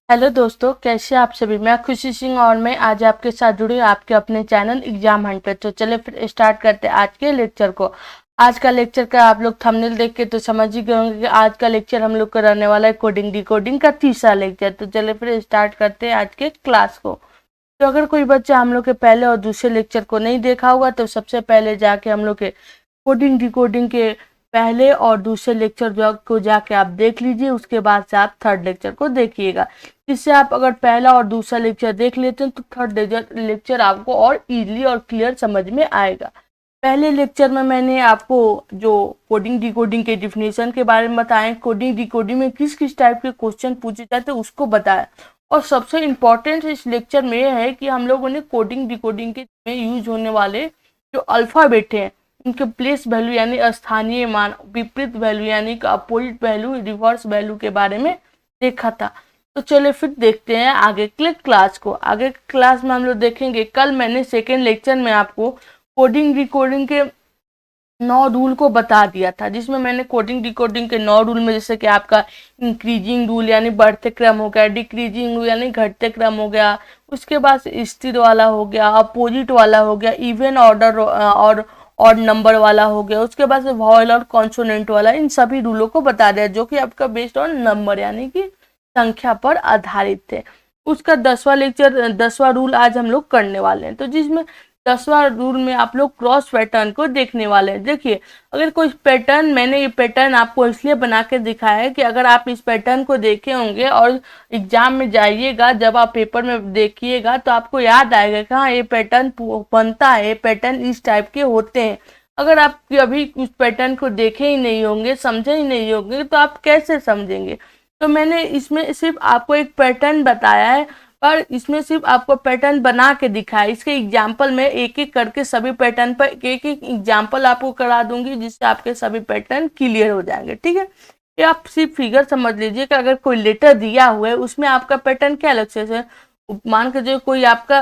Hello दोस्तों, कैसे आप सभी। मैं खुशी सिंह और मैं आज आपके साथ जुड़ी हूँ आपके अपने चैनल एग्जाम हंट पे। तो चले फिर स्टार्ट करते हैं आज के लेक्चर को। आज का लेक्चर का आप लोग थंबनेल देख के तो समझ ही गए होंगे कि आज का लेक्चर हम लोग कराने वाला है कोडिंग डिकोडिंग का तीसरा लेक्चर। तो चले फिर स्टार्ट करते हैं आज के क्लास को। तो अगर कोई बच्चा हम लोग के पहले और दूसरे लेक्चर को नहीं देखा हुआ तो सबसे पहले जाके हम लोग के कोडिंग डिकोडिंग के पहले और दूसरे लेक्चर को जाके आप देख लीजिए। उसके बाद से आप थर्ड लेक्चर को देखिएगा। इससे आप अगर पहला और दूसरा लेक्चर देख लेते हैं तो थर्ड लेक्चर आपको और इजीली और क्लियर समझ में आएगा। पहले लेक्चर में मैंने आपको जो कोडिंग डिकोडिंग के डिफिनेशन के बारे में बताया, कोडिंग डिकोडिंग में किस किस टाइप के क्वेश्चन पूछे जाते हैं उसको बताया। और सबसे इम्पोर्टेंट इस लेक्चर में यह है कि हम लोगों ने कोडिंग डिकोडिंग के में यूज होने वाले जो अल्फाबेट हैं उनके प्लेस वैल्यू यानी स्थानीय मान, विपरीत वैल्यू यानी अपोजिट वैल्यू, रिवर्स वैल्यू के बारे में देखा था। तो चलिए फिर देखते हैं आगे के क्लास को। आगे क्लास में हम लोग देखेंगे, कल मैंने सेकेंड लेक्चर में आपको कोडिंग डिकोडिंग के 9 रूल को बता दिया था, जिसमें मैंने कोडिंग डिकोडिंग के 9 रूल में जैसे कि आपका इंक्रीजिंग रूल यानी बढ़ते क्रम हो गया, डिक्रीजिंग रूल यानी घटते क्रम हो गया, उसके बाद स्थिर वाला हो गया, अपोजिट वाला हो गया, इवन ऑर्डर और ऑड नंबर वाला हो गया, उसके बाद से वॉयल और कॉन्सोनेंट वाला, इन सभी रूलों को बता दिया जो कि आपका बेस्ड ऑन नंबर यानी कि संख्या पर आधारित थे। उसका 10वां रूल आज हम लोग करने वाले हैं। तो जिसमें 10वां रूल में आप लोग क्रॉस पैटर्न को देखने वाले हैं। देखिए, अगर कोई पैटर्न, मैंने ये पैटर्न आपको इसलिए बना के दिखाया है कि अगर आप इस पैटर्न को देखे होंगे और एग्जाम में जाइएगा, जब आप पेपर में देखिएगा तो आपको याद आएगा कि हाँ ये पैटर्न बनता है, ये पैटर्न इस टाइप के होते हैं। अगर आप अभी उस पैटर्न को देखे ही नहीं होंगे, समझे ही नहीं होंगे, तो आप कैसे समझेंगे। तो मैंने इसमें सिर्फ आपको एक पैटर्न बताया है, पर इसमें सिर्फ आपको पैटर्न बना के दिखाया। इसके एग्जाम्पल में एक एक करके सभी पैटर्न पर एक एक एग्जाम्पल आपको करा दूंगी, जिससे आपके सभी पैटर्न क्लियर हो जाएंगे। ठीक है, ये आप सिर्फ फिगर समझ लीजिए कि अगर कोई लेटर दिया हुआ है उसमें आपका पैटर्न क्या लक्ष्य है। मान के जो कोई आपका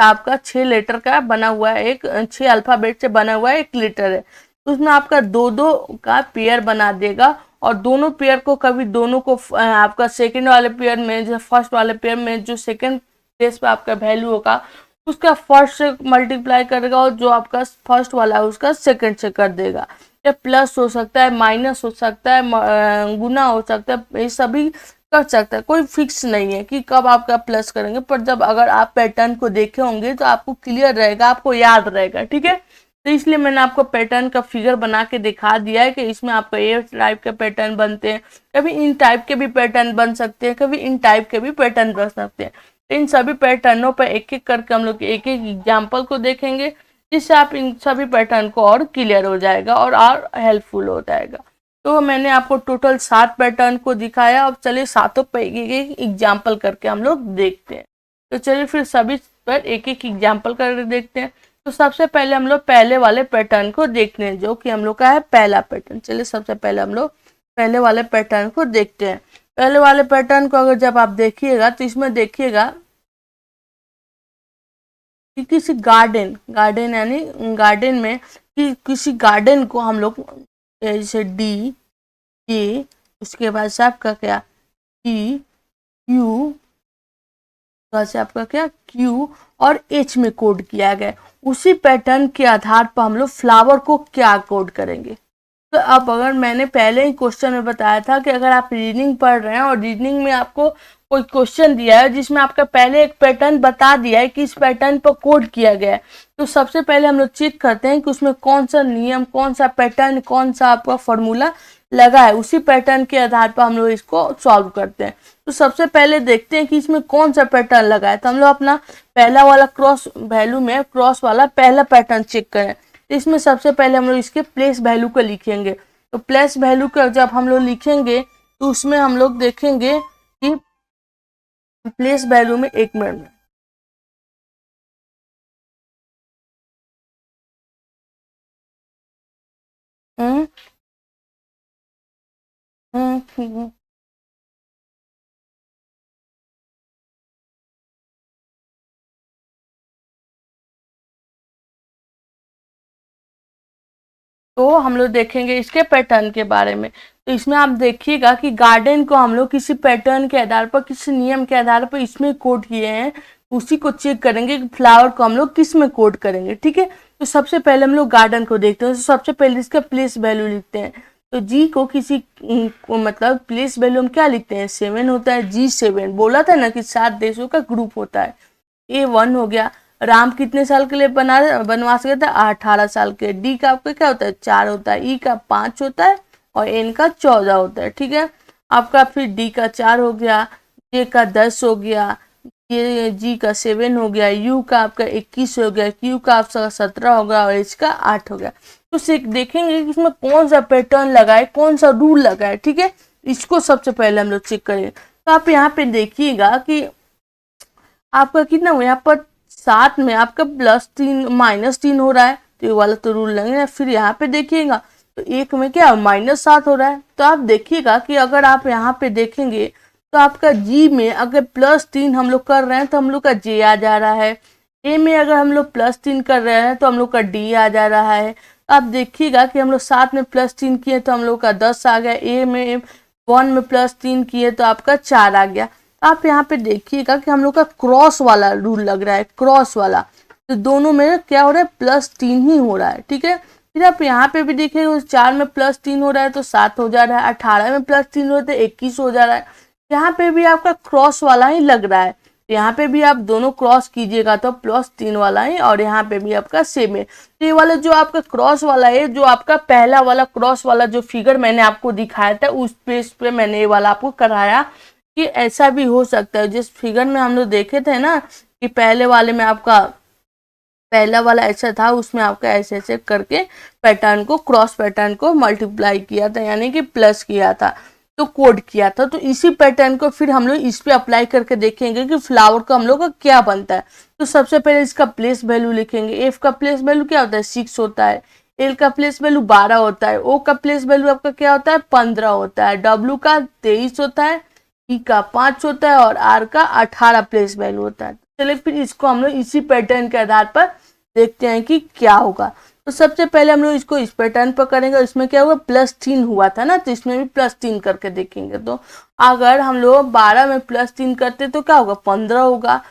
आपका 6 लेटर का बना हुआ है, एक 6 अल्फाबेट से बना हुआ है एक लेटर है, तो उसमें आपका दो दो का पेयर बना देगा। और दोनों पेयर को कभी दोनों को आपका सेकंड वाले पेयर में, जो फर्स्ट वाले पेयर में जो सेकंड प्लेस पे आपका वैल्यू होगा उसका फर्स्ट से मल्टीप्लाई करेगा, और जो आपका फर्स्ट वाला है उसका सेकंड से कर देगा। या प्लस हो सकता है, माइनस हो सकता है, गुना हो सकता है, ये सभी कर सकता है। कोई फिक्स नहीं है कि कब आपका प्लस करेंगे, पर जब अगर आप पैटर्न को देखे होंगे तो आपको क्लियर रहेगा, आपको याद रहेगा। ठीक है, तो इसलिए मैंने आपको पैटर्न का फिगर बना के दिखा दिया है कि इसमें आपको ये टाइप के पैटर्न बनते हैं, कभी इन टाइप के भी पैटर्न बन सकते हैं, कभी इन टाइप के भी पैटर्न बन सकते हैं। तो इन सभी पैटर्नों पर एक एक करके हम लोग एक एक एग्जाम्पल को देखेंगे, जिससे आप इन सभी पैटर्न को और क्लियर हो जाएगा और हेल्पफुल हो जाएगा। तो मैंने आपको टोटल 7 पैटर्न को दिखाया। अब चलिए सातों पे एक एक एग्जाम्पल करके हम लोग देखते हैं। तो चलिए फिर सभी पर एक एक एग्जाम्पल करके देखते हैं। तो सबसे पहले हम लोग पहले वाले पैटर्न को देखते हैं, जो कि हम लोग का है पहला पैटर्न। चलिए सबसे पहले हम लोग पहले वाले पैटर्न को देखते हैं। पहले वाले पैटर्न को अगर जब आप देखिएगा तो इसमें देखिएगा कि किसी गार्डन गार्डन यानी गार्डन में, कि किसी गार्डन को हम लोग जैसे डी, ए, उसके बाद से आपका क्या टी, क्यू, से आपका क्या क्यू और एच में कोड किया गया। उसी पैटर्न के आधार पर हम लोग फ्लावर को क्या कोड करेंगे। तो अब अगर मैंने पहले ही क्वेश्चन में बताया था कि अगर आप रीजनिंग पढ़ रहे हैं और रीजनिंग में आपको कोई क्वेश्चन दिया है जिसमें आपका पहले एक पैटर्न बता दिया है कि इस पैटर्न पर कोड किया गया है, तो सबसे पहले हम लोग चेक करते हैं कि उसमें कौन सा नियम, कौन सा पैटर्न, कौन सा आपका फॉर्मूला लगा है। उसी पैटर्न के आधार पर हम लोग इसको सॉल्व करते हैं। तो सबसे पहले देखते हैं कि इसमें कौन सा पैटर्न लगा है। तो हम लोग अपना पहला वाला क्रॉस वैल्यू में क्रॉस वाला पहला पैटर्न चेक करें। तो इसमें सबसे पहले हम लोग इसके प्लेस वैल्यू को लिखेंगे। तो प्लेस वैल्यू का जब हम लोग लिखेंगे तो उसमें हम लोग देखेंगे कि प्लेस वैल्यू में, एक मिनट में, हम्म हम्म तो हम लोग देखेंगे इसके पैटर्न के बारे में। तो इसमें आप देखिएगा कि गार्डन को हम लोग किसी पैटर्न के आधार पर, किसी नियम के आधार पर इसमें कोड किए हैं, उसी को चेक करेंगे कि फ्लावर को हम लोग किस में कोड करेंगे। ठीक है, तो सबसे पहले हम लोग गार्डन को देखते हैं। तो सबसे पहले इसका प्लेस वैल्यू लिखते हैं। तो जी को किसी को मतलब प्लेस वैल्यू हम क्या लिखते हैं, 7 होता है। G7 बोला था ना कि 7 देशों का ग्रुप होता है। A1 हो गया। राम कितने साल के लिए बनवास गए थे, 18 साल के। डी का आपका क्या होता है, 4 होता है। ई का 5 होता है और एन का 14 होता है। ठीक है, आपका फिर डी का 4 हो गया, जे का 10 हो गया, ये जी का 7 हो गया, यू का आपका 21 हो गया, क्यू का आपका 17 होगा और एच का 8 हो गया। तो देखेंगे कि इसमें कौन सा पैटर्न लगा है, कौन सा रूल लगा है। ठीक है, इसको सबसे पहले हम लोग चेक करेंगे। तो आप यहाँ पे देखिएगा कि आपका कितना हो, यहाँ पर 7 में आपका +3 -3 हो रहा है, तो ये वाला तो रूल लगेगा। फिर यहाँ पे देखिएगा तो 1 में क्या -7 हो रहा है। तो आप देखिएगा कि अगर आप यहाँ पे देखेंगे तो आपका जी में अगर +3 हम लोग कर रहे हैं तो हम लोग का जे आ जा रहा है। ए में अगर हम लोग +3 कर रहे हैं तो हम लोग का डी आ जा रहा है। तो आप देखिएगा कि हम लोग 7 में +3 किए तो हम लोग का 10 आ गया। ए में 1 में +3 किए तो आपका 4 आ गया। आप यहाँ पे देखिएगा कि हम लोग का क्रॉस वाला रूल लग रहा है, क्रॉस वाला। तो दोनों में क्या हो रहा है, +3 ही हो रहा है। ठीक है, फिर आप यहाँ पे भी देखिएगा 4 में +3 हो रहा है तो 7 हो जा रहा है। 18 में +3 हो रहा है तो 21 हो जा रहा है। यहाँ पे भी आपका क्रॉस वाला ही लग रहा है। यहाँ पे भी आप दोनों क्रॉस कीजिएगा तो +3 वाला ही, और यहाँ पे भी आपका सेम है। तो ये वाला जो आपका क्रॉस वाला है, जो आपका पहला वाला क्रॉस वाला जो फिगर मैंने आपको दिखाया था, उस पेज पे मैंने ये वाला आपको कराया कि ऐसा भी हो सकता है। जिस फिगर में हम लोग देखे थे ना कि पहले वाले में आपका पहला वाला ऐसा था, उसमें आपका ऐसे ऐसे करके पैटर्न को, क्रॉस पैटर्न को मल्टीप्लाई किया था, यानी कि प्लस किया था, तो कोड किया था। तो इसी पैटर्न को फिर हम लोग इस पे अप्लाई करके देखेंगे कि फ्लावर का हम लोग का क्या बनता है। तो सबसे पहले इसका प्लेस वैल्यू लिखेंगे। एफ का प्लेस वैल्यू क्या होता है, 6 होता है। एल का प्लेस वैल्यू 12 होता है। ओ का प्लेस वैल्यू आपका क्या होता है, 15 होता है। डब्ल्यू का 23 होता है। ई का 5 होता है और आर का 18 प्लेस वैल्यू होता है। चलिए फिर इसको हम लोग इसी पैटर्न के आधार पर देखते हैं कि क्या होगा। तो सबसे पहले हम लोग इसको इस पैटर्न पर करेंगे। इसमें क्या हुआ, +3 हुआ था ना, तो इसमें भी +3 करके देखेंगे। तो अगर हम लोग 12 में +3 करते तो क्या होगा, 15 होगा।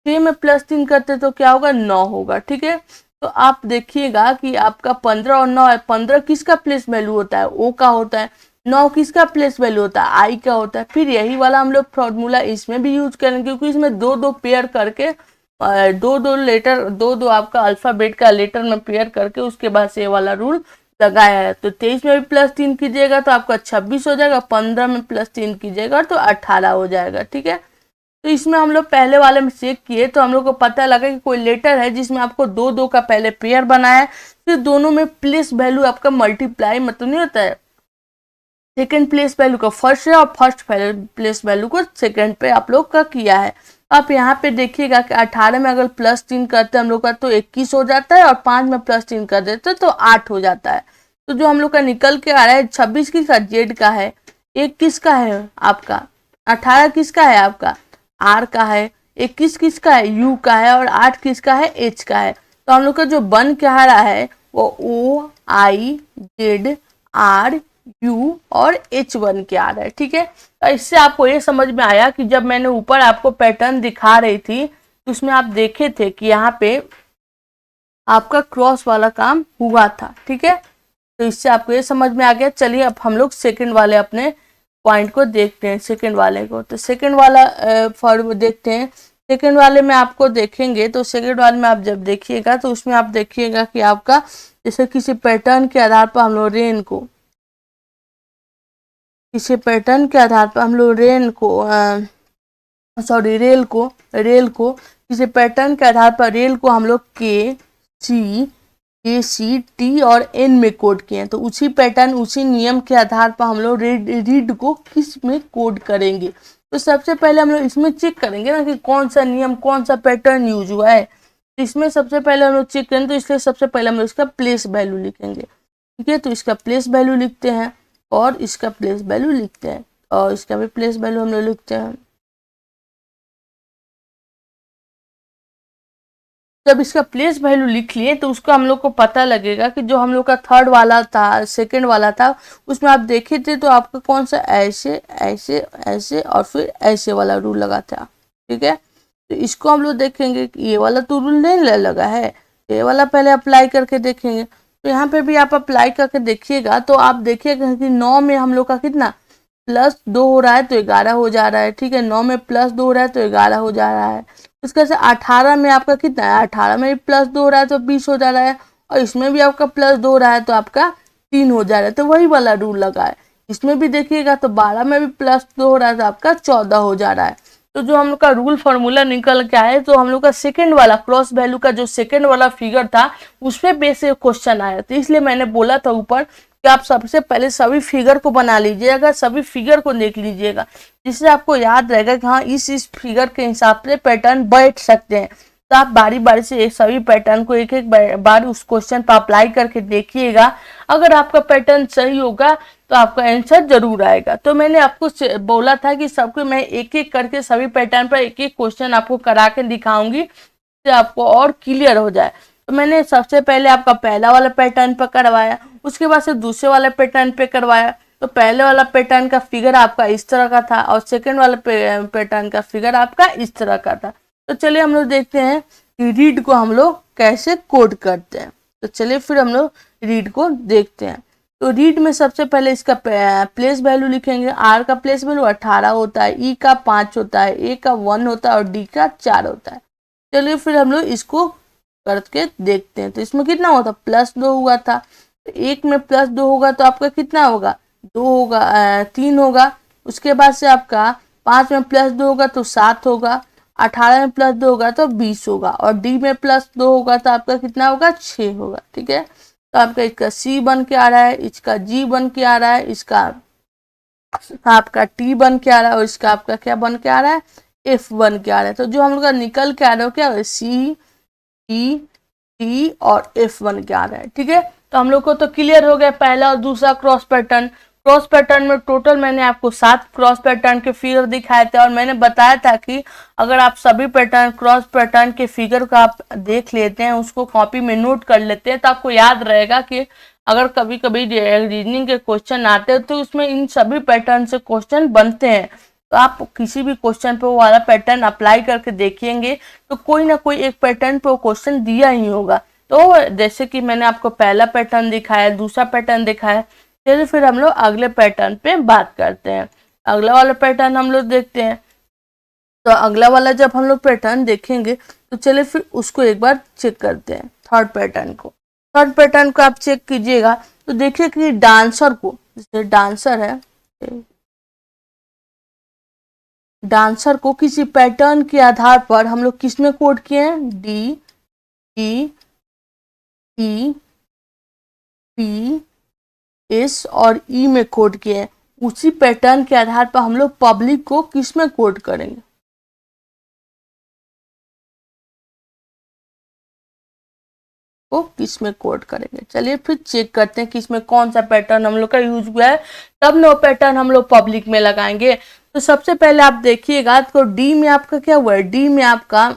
6 में +3 करते तो क्या होगा, 9 होगा। ठीक है, तो आप देखिएगा कि आपका 15 और 9 है। 15 किसका प्लेस वैल्यू होता है, ओ का होता है। 9 किसका प्लेस वैल्यू होता है, आई का होता है। फिर यही वाला हम लोग फॉर्मूला इसमें भी यूज करेंगे, क्योंकि इसमें दो दो पेयर करके दो दो लेटर, दो दो आपका अल्फाबेट का लेटर में पेयर करके उसके बाद से ये वाला रूल लगाया है। तो 23 में भी +3 कीजिएगा तो आपका 26 हो जाएगा। 15 में +3 कीजिएगा तो 18 हो जाएगा। ठीक है, तो इसमें हम लोग पहले वाले में चेक किए तो हम लोग को पता लगा कि कोई लेटर है जिसमें आपको दो दो का पहले पेयर बनाया है, फिर दोनों में प्लेस वैल्यू आपका मल्टीप्लाई मतलब नहीं होता है, सेकेंड प्लेस वैल्यू का फर्स्ट है और फर्स्ट प्लेस वैल्यू को सेकेंड पे आप लोग का किया है। आप यहाँ पे देखिएगा कि 18 में अगर +3 करते हैं हम लोग का तो 21 हो जाता है, और 5 में +3 कर देते तो 8 हो जाता है। तो जो हम लोग का निकल के आ रहा है, 26 किसका, जेड का है। 1 किसका है आपका, 18 किसका है आपका, आर का है। 21 किसका है, यू का है। और 8 किसका है, एच का है। तो हम लोग का जो बन के आ रहा है वो OIZ RU और H1 के आ रहा है। ठीक है, तो इससे आपको ये समझ में आया कि जब मैंने ऊपर आपको पैटर्न दिखा रही थी तो उसमें आप देखे थे कि यहाँ पे आपका क्रॉस वाला काम हुआ था। ठीक है, तो इससे आपको ये समझ में आ गया। चलिए अब हम लोग सेकंड वाले अपने पॉइंट को देखते हैं, सेकंड वाले को। तो सेकंड वाला फॉर्म देखते हैं। सेकंड वाले में आपको देखेंगे तो सेकंड वाले में आप जब देखिएगा तो उसमें आप देखिएगा कि आपका जैसे किसी पैटर्न के आधार पर हम लोग रेन को, किसी पैटर्न के आधार पर हम लोग रेल को किसी पैटर्न के आधार पर रेल को हम लोग KCACT और N में कोड किए हैं। तो उसी पैटर्न, उसी नियम के आधार पर हम लोग रीड को किस में कोड करेंगे। तो सबसे पहले हम लोग इसमें चेक करेंगे ना कि कौन सा नियम, कौन सा पैटर्न यूज हुआ है। तो इसमें सबसे पहले हम लोग चेक करेंगे, तो इसलिए सबसे पहले हम लोग इसका प्लेस वैल्यू लिखेंगे। ठीक है, तो इसका प्लेस वैल्यू लिखते हैं और इसका प्लेस वैल्यू लिखते हैं और इसका भी प्लेस वैल्यू हम लोग लिखते हैं। जब इसका प्लेस वैल्यू लिख लिए तो उसको हम लोग को पता लगेगा कि जो हम लोग का थर्ड वाला था, सेकंड वाला था, उसमें आप देखे थे तो आपका कौन सा ऐसे ऐसे ऐसे और फिर ऐसे वाला रूल लगा था। ठीक है, तो इसको हम लोग देखेंगे कि ये वाला तो रूल नहीं लगा है, ये वाला पहले अप्लाई करके देखेंगे। तो यहाँ पे भी आप अप्लाई करके देखिएगा तो आप देखिएगा कि 9 में हम लोग का कितना +2 हो रहा है तो 11 हो जा रहा है। ठीक है, 9 में +2 हो रहा है तो 11 हो जा रहा है। उसके से 18 में आपका कितना है, 18 में भी +2 हो रहा है तो 20 हो जा रहा है, और इसमें भी आपका +2 हो रहा है तो आपका 3 हो जा रहा है। तो वही वाला रूल लगा है। इसमें भी देखिएगा तो 12 में भी +2 हो रहा है तो आपका 14 हो जा रहा है। तो जो हम लोग का रूल फॉर्मूला निकल के आए तो हम लोग का सेकंड वाला क्रॉस वैल्यू का जो सेकंड वाला फिगर था उस पे बेस से क्वेश्चन आया। तो इसलिए मैंने बोला था ऊपर कि आप सबसे पहले सभी फिगर को बना लीजिएगा, सभी फिगर को देख लीजिएगा, जिससे आपको याद रहेगा कि हाँ इस फिगर के हिसाब से पैटर्न बैठ सकते हैं। तो आप बारी बारी से सभी पैटर्न को एक एक बार उस क्वेश्चन पर अप्लाई करके देखिएगा। अगर आपका पैटर्न सही होगा तो आपका आंसर जरूर आएगा। तो मैंने आपको बोला था कि सबको मैं एक एक करके सभी पैटर्न पर एक एक क्वेश्चन आपको करा के दिखाऊंगी, जिससे आपको और क्लियर हो जाए। तो मैंने सबसे पहले आपका पहला वाला पैटर्न पर करवाया, उसके बाद से दूसरे वाले पैटर्न पे करवाया। तो पहले वाला पैटर्न का फिगर आपका इस तरह का था और सेकंड वाला पैटर्न का फिगर आपका इस तरह का था। तो चलिए हम लोग देखते हैं कि रीड को हम लोग कैसे कोड करते हैं। तो चलिए फिर हम लोग रीड को देखते हैं। तो रीड में सबसे पहले इसका प्लेस वैल्यू लिखेंगे। आर का प्लेस वैल्यू 18 होता है, ई का 5 होता है, ए का 1 होता है और डी का 4 होता है। चलिए फिर हम लोग इसको करके देखते हैं। तो इसमें कितना होता, +2 हुआ था। तो एक में +2 होगा तो आपका कितना होगा, 2 होगा, 3 होगा। उसके बाद से आपका 5 में +2 होगा तो 7 होगा, 18 में +2 होगा तो 20 होगा, और डी में +2 होगा तो आपका कितना होगा, 6 होगा। ठीक है, तो आपका इसका सी बन के आ रहा है, इसका जी बन के आ रहा है, इसका आपका टी बन के आ रहा है और इसका आपका क्या बन के आ रहा है, एफ बन के आ रहा है। तो जो हम लोग का निकल के आ रहा है क्या, सी ई टी और एफ बन के आ रहा है। ठीक है, तो हम लोग को तो क्लियर हो गया पहला और दूसरा क्रॉस पैटर्न। क्रॉस पैटर्न में टोटल मैंने आपको 7 क्रॉस पैटर्न के फिगर दिखाए थे और मैंने बताया था कि अगर आप सभी पैटर्न क्रॉस पैटर्न के फिगर को आप देख लेते हैं, उसको कॉपी में नोट कर लेते हैं, तो आपको याद रहेगा कि अगर कभी कभी रीजनिंग के क्वेश्चन आते हैं तो उसमें इन सभी पैटर्न से क्वेश्चन बनते हैं। तो आप किसी भी क्वेश्चन पे वो वाला पैटर्न अप्लाई करके देखेंगे तो कोई ना कोई एक पैटर्न पे वो क्वेश्चन दिया ही होगा। तो जैसे कि मैंने आपको पहला पैटर्न दिखाया, दूसरा पैटर्न दिखाया, चलिए फिर हम लोग अगले पैटर्न पे बात करते हैं। अगला वाला पैटर्न हम लोग देखते हैं। तो अगला वाला जब हम लोग पैटर्न देखेंगे तो चलिए फिर उसको एक बार चेक करते हैं। थर्ड पैटर्न को, थर्ड पैटर्न को आप चेक कीजिएगा तो देखिए कि डांसर को, जैसे डांसर है, डांसर को किसी पैटर्न के आधार पर हम लोग किस में कोड किए हैं, D E E P S और ई में कोड किए हैं। उसी पैटर्न के आधार पर हम लोग पब्लिक को किस में कोड करेंगे, को किस में कोड करेंगे। चलिए फिर चेक करते हैं कि इसमें कौन सा पैटर्न हम लोग का यूज हुआ है, तब नो पैटर्न हम लोग पब्लिक में लगाएंगे। तो सबसे पहले आप देखिएगा तो डी में आपका क्या हुआ है, डी में आपका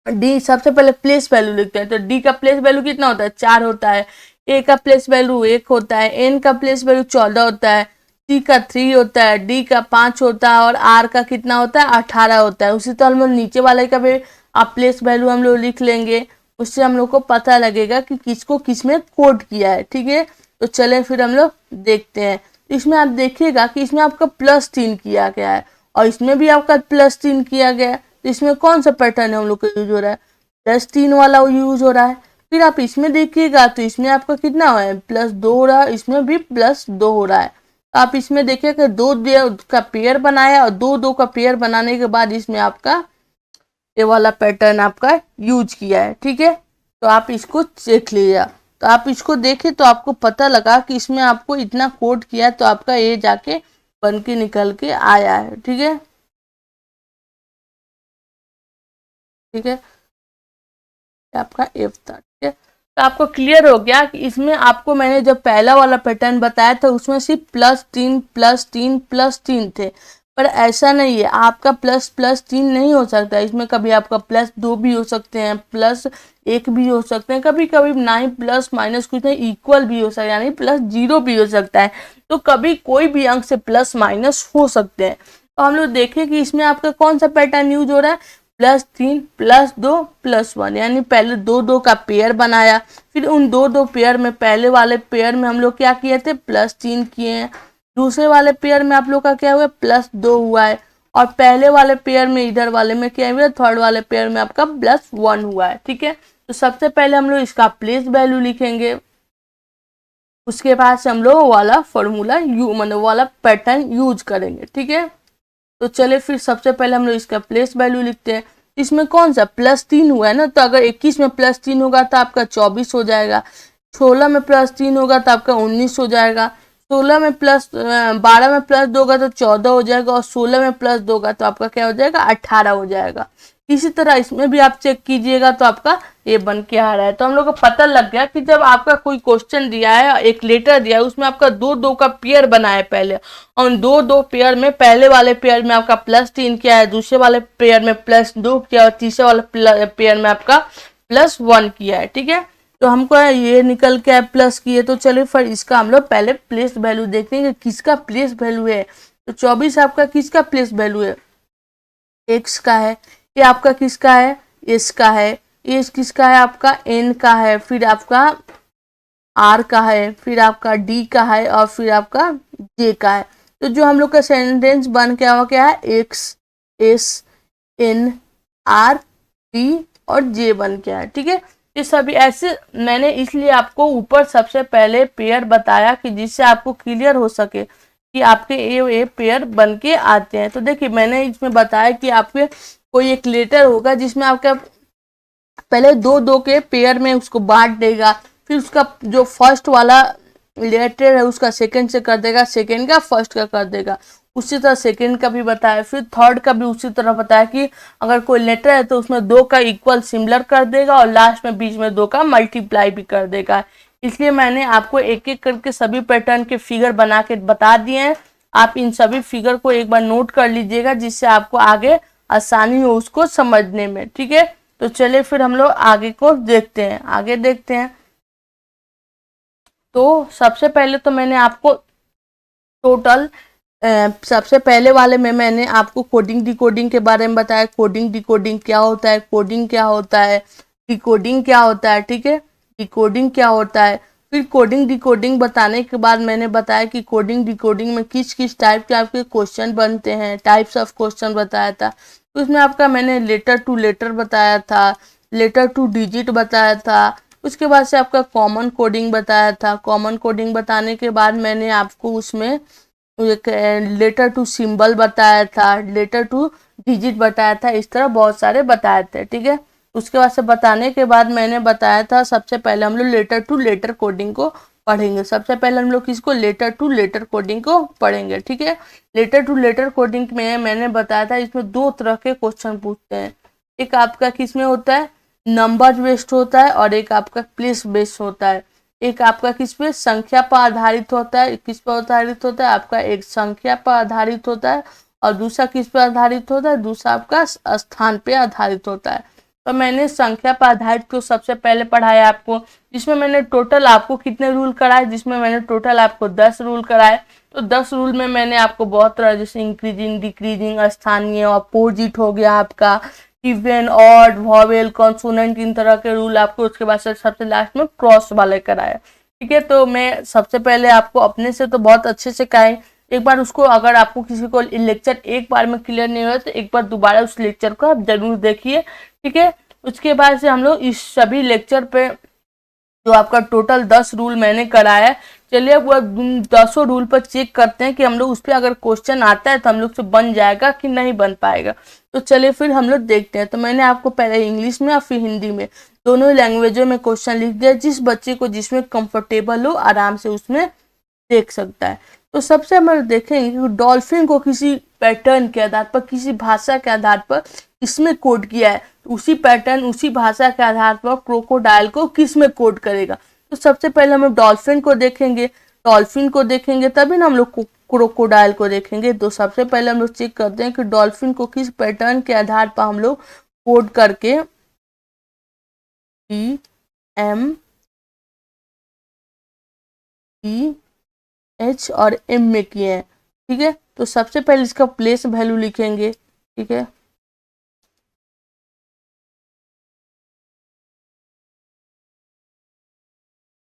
डी सबसे पहले प्लेस वैल्यू लिखते हैं। तो डी का प्लेस वैल्यू कितना होता है, 4 होता है। ए का प्लेस वैल्यू 1 होता है, एन का प्लेस वैल्यू 14 होता है, सी का 3 होता है, डी का 5 होता है और आर का कितना होता है, 18 होता है। उसी तो हम लोग नीचे वाले का भी आप प्लेस वैल्यू हम लोग लिख लेंगे, उससे हम लोग को पता लगेगा कि किसको किस में कोड किया है। ठीक है, तो चले फिर हम लोग देखते हैं। तो इसमें आप देखिएगा कि इसमें आपका +3 किया गया है और इसमें भी आपका +3 किया गया है। तो इसमें कौन सा पैटर्न है हम लोग का यूज हो रहा है, +3 वाला यूज हो रहा है। फिर आप इसमें देखिएगा तो इसमें आपका कितना हो रहा है, +2 हो रहा है, इसमें भी +2 हो रहा है। आप इसमें देखिएगा 2 का पेयर बनाया और 2 का पेयर बनाने के बाद इसमें आपका ये वाला पैटर्न आपका यूज किया है। ठीक है, तो आप इसको देख लीजिए। तो आप इसको देखें तो आपको पता लगा कि इसमें आपको इतना कोड किया तो आपका ये जाके बन के निकल के आया है। ठीक है, ठीक है, आपका एफ था। ठीक है, तो आपको क्लियर हो गया कि इसमें आपको मैंने जब पहला वाला पैटर्न बताया था उसमें सिर्फ +3 +3 +3 थे। पर ऐसा नहीं है, आपका प्लस प्लस 3 नहीं हो सकता, इसमें कभी आपका +2 भी हो सकते हैं, +1 भी हो सकते हैं, कभी कभी ना ही प्लस माइनस कुछ नहीं, इक्वल भी हो सकता है, यानी +0 भी हो सकता है। तो कभी कोई भी अंक से प्लस माइनस हो सकते हैं। तो हम लोग देखें कि इसमें आपका कौन सा पैटर्न यूज हो रहा है, +3 +2 +1, यानी पहले 2 का पेयर बनाया, फिर उन 2 पेयर में पहले वाले पेयर में हम लोग क्या किए थे, +3 किए हैं, दूसरे वाले पेयर में आप लोग का क्या हुआ, +2 हुआ है, और पहले वाले पेयर में इधर वाले में क्या हुआ, थर्ड वाले पेयर में आपका +1 हुआ है। ठीक है, तो सबसे पहले हम लोग इसका प्लेस वैल्यू लिखेंगे, उसके बाद से हम लोग वाला फॉर्मूला मतलब वाला पैटर्न यूज करेंगे। ठीक है, तो चले फिर सबसे पहले हम लोग इसका प्लेस वैल्यू लिखते हैं। इसमें कौन सा +3 हुआ है ना, तो अगर 21 में +3 होगा तो आपका 24 हो जाएगा, 16 में +3 होगा तो आपका 19 हो जाएगा, 12 में +2 होगा तो 14 हो जाएगा, और 16 में +2 होगा तो आपका क्या हो जाएगा, 18 हो जाएगा। इसी तरह इसमें भी आप चेक कीजिएगा तो आपका ये बन के आ रहा है। तो हम लोग को पता लग गया कि जब आपका कोई क्वेश्चन दिया है, एक लेटर दिया है, उसमें आपका 2 का पेयर बना है पहले, और 2 पेयर में पहले वाले पेयर में आपका +3 किया है, दूसरे वाले पेयर में +2 किया, और तीसरे वाले पेयर में आपका +1 किया है। ठीक है, तो हमको ये निकल के प्लस किए। तो चलिए फिर इसका हम लोग पहले प्लेस वैल्यू देखते हैं कि किसका प्लेस वैल्यू है। तो 24 आपका किसका प्लेस वैल्यू है, x का है, ये आपका किसका है, s का है, ये किसका है, आपका n का है, फिर आपका r का है, फिर आपका d का है, और फिर आपका j का है। तो जो हम लोग का सेंटेंस बन के हुआ क्या है, x s n r d और j बन के है। ठीक है, ये सभी ऐसे मैंने इसलिए आपको ऊपर सबसे पहले पेयर बताया कि जिससे आपको क्लियर हो सके कि आपके ये पेयर बन के आते हैं। तो देखिए मैंने इसमें बताया कि आपके कोई एक लेटर होगा जिसमें आपका पहले 2 के पेयर में उसको बांट देगा, फिर उसका जो फर्स्ट वाला लेटर है उसका सेकंड से कर देगा, सेकंड का फर्स्ट का कर देगा, उसी तरह सेकंड का भी बताया, फिर थर्ड का भी उसी तरह बताया कि अगर कोई लेटर है तो उसमें 2 का इक्वल सिमिलर कर देगा, और लास्ट में बीच में 2 का मल्टीप्लाई भी कर देगा। इसलिए मैंने आपको एक एक करके सभी पैटर्न के फिगर बना के बता दिए हैं। आप इन सभी फिगर को एक बार नोट कर लीजिएगा, जिससे आपको आगे आसानी हो उसको समझने में। ठीक है, तो चलिए फिर हम लोग आगे को देखते हैं, आगे देखते हैं। तो सबसे पहले तो मैंने आपको टोटल सबसे पहले वाले में मैंने आपको कोडिंग डिकोडिंग के बारे में बताया, कोडिंग डिकोडिंग क्या होता है, कोडिंग क्या होता है, डिकोडिंग क्या होता है। ठीक है, डिकोडिंग क्या होता है, फिर कोडिंग डिकोडिंग बताने के बाद मैंने बताया कि कोडिंग डिकोडिंग में किस किस टाइप के आपके क्वेश्चन बनते हैं, टाइप्स ऑफ क्वेश्चन बताया था। तो उसमें आपका मैंने लेटर टू लेटर बताया था, लेटर टू डिजिट बताया था, उसके बाद से आपका कॉमन कोडिंग बताया था। कॉमन कोडिंग बताने के बाद मैंने आपको उसमें एक लेटर टू सिंबल बताया था, लेटर टू डिजिट बताया था, इस तरह बहुत सारे बताए थे। ठीक है, उसके बाद से बताने के बाद मैंने बताया था सबसे पहले हम लोग लेटर टू लेटर कोडिंग को पढ़ेंगे। सबसे पहले हम लोग किसको, लेटर टू लेटर कोडिंग को पढ़ेंगे। ठीक है, लेटर टू लेटर कोडिंग में मैंने बताया था इसमें 2 तरह के क्वेश्चन पूछते हैं, एक आपका किस में होता है, नंबर बेस्ड होता है, और एक आपका प्लेस बेस्ड होता है। एक आपका किस पे, संख्या पर आधारित होता है, किस पर आधारित होता है, आपका एक संख्या पर आधारित होता है, और दूसरा किस पर आधारित होता है, दूसरा आपका स्थान पे आधारित होता है। तो मैंने संख्या पर आधारित को सबसे पहले पढ़ाया आपको, जिसमें मैंने टोटल आपको कितने रूल कराए, जिसमें मैंने टोटल आपको 10 रूल कराए। तो 10 रूल में मैंने आपको बहुत तरह, जैसे इंक्रीजिंग, डिक्रीजिंग, स्थानीय, अपोजिट हो गया आपका, इवन, ऑड, वॉवेल, कॉन्सोनेंट, इन तरह के रूल आपको, उसके बाद से सबसे लास्ट में क्रॉस वाले कराया। ठीक है, तो मैं सबसे पहले आपको अपने से तो बहुत अच्छे से कराए, एक बार उसको, अगर आपको किसी को लेक्चर एक बार में क्लियर नहीं हुआ तो एक बार दोबारा उस लेक्चर को आप जरूर देखिए। ठीक है, उसके बाद से हम लोग इस सभी लेक्चर पे जो आपका टोटल 10 रूल मैंने कराया है, चलिए वो 10 रूल पर चेक करते हैं कि हम लोग उस पर अगर क्वेश्चन आता है तो हम लोग से बन जाएगा कि नहीं बन पाएगा। तो चलिए फिर हम लोग देखते हैं। तो मैंने आपको पहले इंग्लिश में और फिर हिंदी में दोनों लैंग्वेजों में क्वेश्चन लिख दिया, जिस बच्चे को जिसमें कंफर्टेबल हो आराम से उसमें देख सकता है। तो सबसे हम देखेंगे कि डॉल्फिन को किसी पैटर्न के आधार पर, किसी भाषा के आधार पर किसमें कोड किया है, तो उसी पैटर्न, उसी भाषा के आधार पर क्रोकोडाइल को किस में कोड करेगा। तो सबसे पहले हम लोग डॉल्फिन को देखेंगे, डॉल्फिन को देखेंगे तभी ना हम लोग को क्रोकोडाइल को देखेंगे। तो सबसे पहले हम लोग चेक करते हैं कि डॉल्फिन को किस पैटर्न के आधार पर हम लोग कोड करके EM EH और M में किए हैं। ठीक है, तो सबसे पहले इसका प्लेस वैल्यू लिखेंगे। ठीक है,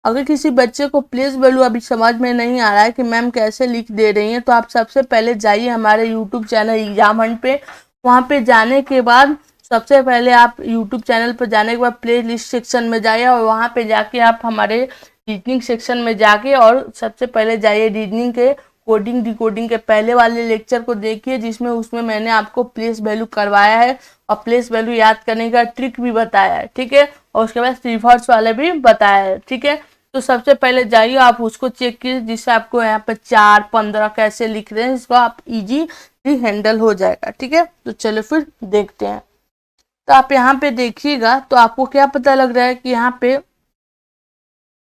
अगर किसी बच्चे को प्लेस वैल्यू अभी समझ में नहीं आ रहा है कि मैम कैसे लिख दे रही हैं, तो आप सबसे पहले जाइए हमारे यूट्यूब चैनल एग्जाम हंट पे। वहाँ पे जाने के बाद सबसे पहले आप यूट्यूब चैनल पर जाने के बाद प्ले लिस्ट सेक्शन में जाइए और वहाँ पे जाके आप हमारे रीजनिंग सेक्शन में जाके और सबसे पहले जाइए रीजनिंग के कोडिंग डिकोडिंग के पहले वाले लेक्चर को देखिए, जिसमें उसमें मैंने आपको प्लेस वैल्यू करवाया है और प्लेस वैल्यू याद करने का ट्रिक भी बताया है। ठीक है, और उसके बाद रिवर्स वाले भी बताया है। ठीक है, तो सबसे पहले जाइए आप उसको चेक कीजिए, जिससे आपको यहाँ पे 4 15 कैसे लिख रहे हैं, इसको आप इजीली हैंडल हो जाएगा। ठीक है, तो चलो फिर देखते हैं। तो आप यहाँ पे देखिएगा तो आपको क्या पता लग रहा है कि यहाँ पे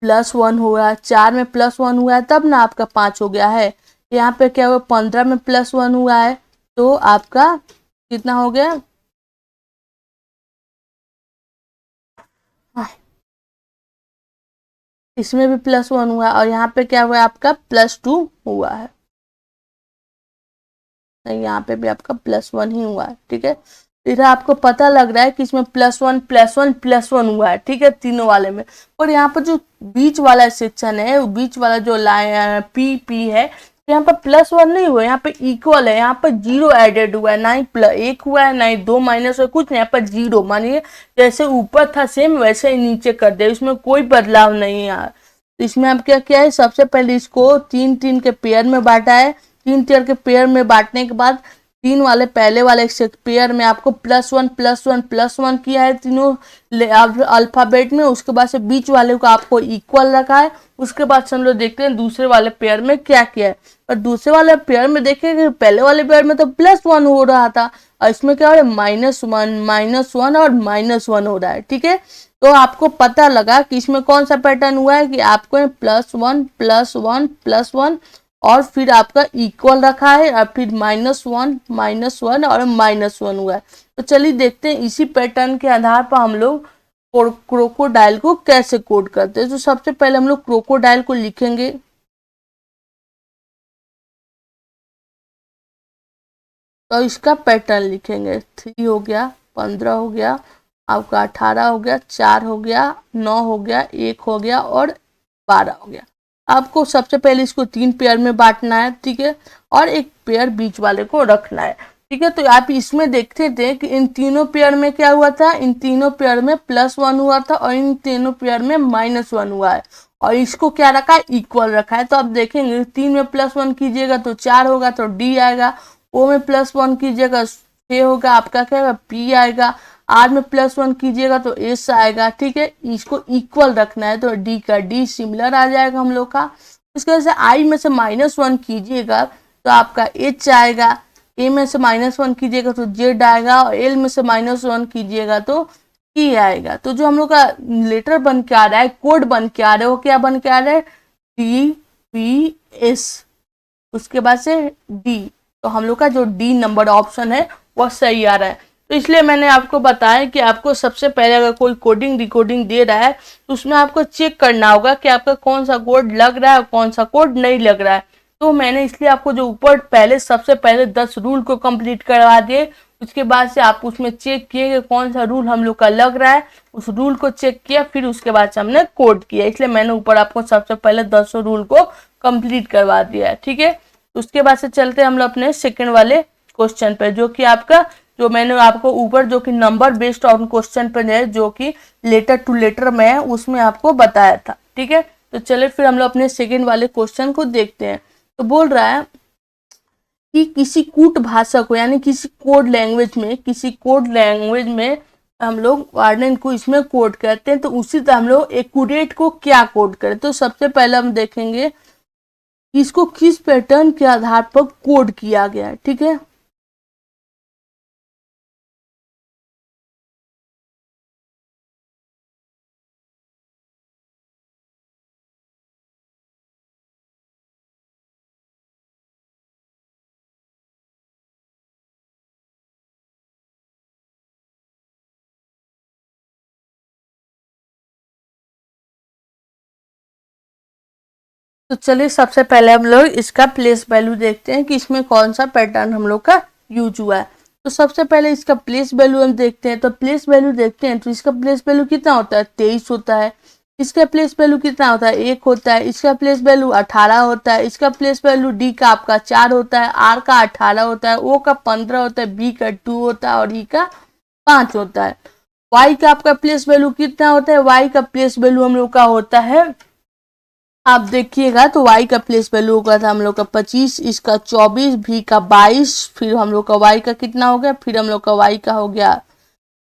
+1 हुआ है, 4 में +1 हुआ है तब ना आपका 5 हो गया है। यहाँ पे क्या हुआ, 15 में +1 हुआ है तो आपका कितना हो गया, इसमें भी +1 हुआ है और यहाँ पे क्या हुआ है, आपका +2 हुआ है। नहीं, यहाँ पे भी आपका +1 ही हुआ है। ठीक है, इधर आपको पता लग रहा है कि इसमें +1 +1 +1 हुआ है। ठीक है, तीनों वाले में। और यहाँ पर जो बीच वाला सेक्शन है, वो बीच वाला जो लाइन P है, यहाँ पर +1 नहीं हुआ, यहाँ पे इक्वल है, यहाँ पर 0 एडेड हुआ है, ना ही +1 हुआ है, ना ही 2 माइनस हुआ, कुछ नहीं, यहाँ पर 0। मानिए जैसे ऊपर था सेम वैसे ही नीचे कर दे, इसमें कोई बदलाव नहीं है यार। तो इसमें अब क्या किया है, सबसे पहले इसको 3 3 के पेयर में बांटा है। 3 पेयर के पेयर में बांटने के बाद 3 वाले पहले वाले पेयर में आपको +1 +1 +1 किया है तीनों अल्फाबेट में। उसके बाद से बीच वाले को आपको इक्वल रखा है। उसके बाद से हम लोग देखते हैं दूसरे वाले पेयर में क्या किया है। और दूसरे वाले पेयर में देखिए, पहले वाले पेयर में तो +1 हो रहा था और इसमें क्या हो रहा है, -1 और -1 हो रहा है। ठीक है, तो आपको पता लगा कि इसमें कौन सा पैटर्न हुआ है कि आपको +1 +1 +1 और फिर आपका इक्वल रखा है और फिर -1 और -1 हुआ है। तो चलिए देखते हैं इसी पैटर्न के आधार पर हम लोग क्रोकोडाइल को कैसे कोड करते हैं। तो सबसे पहले हम लोग क्रोकोडाइल को लिखेंगे। तो इसका पैटर्न लिखेंगे, 3 हो गया, 15 हो गया, आपका 18 हो गया, 4 हो गया, 9 हो गया, 1 हो गया और 12 हो गया। आपको सबसे पहले इसको 3 पेयर में बांटना है। ठीक है, और एक पेयर बीच वाले को रखना है। ठीक है, तो आप इसमें देखते थे कि इन तीनों पेयर में क्या हुआ था, इन तीनों पेयर में +1 हुआ था और इन तीनों पेयर में -1 हुआ है और इसको क्या रखा है, इक्वल रखा है। तो आप देखेंगे 3 में +1 कीजिएगा तो 4 होगा तो D आएगा, O में +1 कीजिएगा 6 होगा, आपका क्या होगा, P आएगा, R में +1 कीजिएगा तो S आएगा। ठीक है, इसको इक्वल रखना है तो D का D सिमिलर आ जाएगा हम लोग का। इसके वजह से I में से -1 कीजिएगा तो आपका H आएगा, A में से -1 कीजिएगा तो Z आएगा और L में से -1 कीजिएगा तो T आएगा। तो जो हम लोग का लेटर बन के आ रहा है, कोड बन के आ रहा है, वो क्या बन के आ रहा है, TPS, उसके बाद से D। तो हम लोग का जो D नंबर ऑप्शन है वह सही आ रहा है। तो इसलिए मैंने आपको बताया कि आपको सबसे पहले अगर कोई कोडिंग डिकोडिंग दे रहा है तो उसमें आपको चेक करना होगा कि आपका कौन सा कोड लग रहा है और कौन सा कोड नहीं लग रहा है। तो मैंने इसलिए आपको जो ऊपर पहले सबसे पहले 10 रूल को कंप्लीट करवा दिए। उसके बाद से आप उसमें चेक किए कि कौन सा रूल हम लोग का लग रहा है, उस रूल को चेक किया, फिर उसके बाद से हमने कोड किया। इसलिए मैंने ऊपर आपको सबसे पहले 10 रूल को कंप्लीट करवा दिया है। ठीक है, उसके बाद से चलते हैं हम लोग अपने सेकंड वाले क्वेश्चन पे, जो कि आपका, जो मैंने आपको ऊपर जो कि नंबर बेस्ड ऑन क्वेश्चन पे है, जो कि लेटर टू लेटर में है, उसमें आपको बताया था। ठीक है, तो चलिए फिर हम लोग अपने सेकंड वाले क्वेश्चन को देखते हैं। तो बोल रहा है कि किसी कूट भाषा को, यानी किसी कोड लैंग्वेज में, किसी कोड लैंग्वेज में हम लोग वर्णन को इसमें कोड करते हैं, तो उसी तरह हम लोग एक्यूरेट को क्या कोड करें। तो सबसे पहले हम देखेंगे इसको किस पैटर्न के आधार पर कोड किया गया है। ठीक है, तो चलिए सबसे पहले हम लोग इसका प्लेस वैल्यू देखते हैं कि इसमें कौन सा पैटर्न हम लोग का यूज हुआ है। तो सबसे पहले इसका प्लेस वैल्यू हम देखते हैं। तो प्लेस वैल्यू देखते हैं तो इसका प्लेस वैल्यू कितना होता है, 23 होता है। इसका प्लेस वैल्यू कितना होता है, 1 होता है। इसका प्लेस वैल्यू 18 होता है। इसका प्लेस वैल्यू डी का आपका 4 होता है, आर का 18 होता है, ओ का 15 होता है, बी का 2 होता है और ई का 5 होता है। वाई का आपका प्लेस वैल्यू कितना होता है, वाई का प्लेस वैल्यू हम लोग का होता है, आप देखिएगा तो y का प्लेस वैल्यू होगा था हम लोग का 25, इसका 24, v का 22, फिर हम लोग का y का कितना हो गया, फिर हम लोग का y का हो गया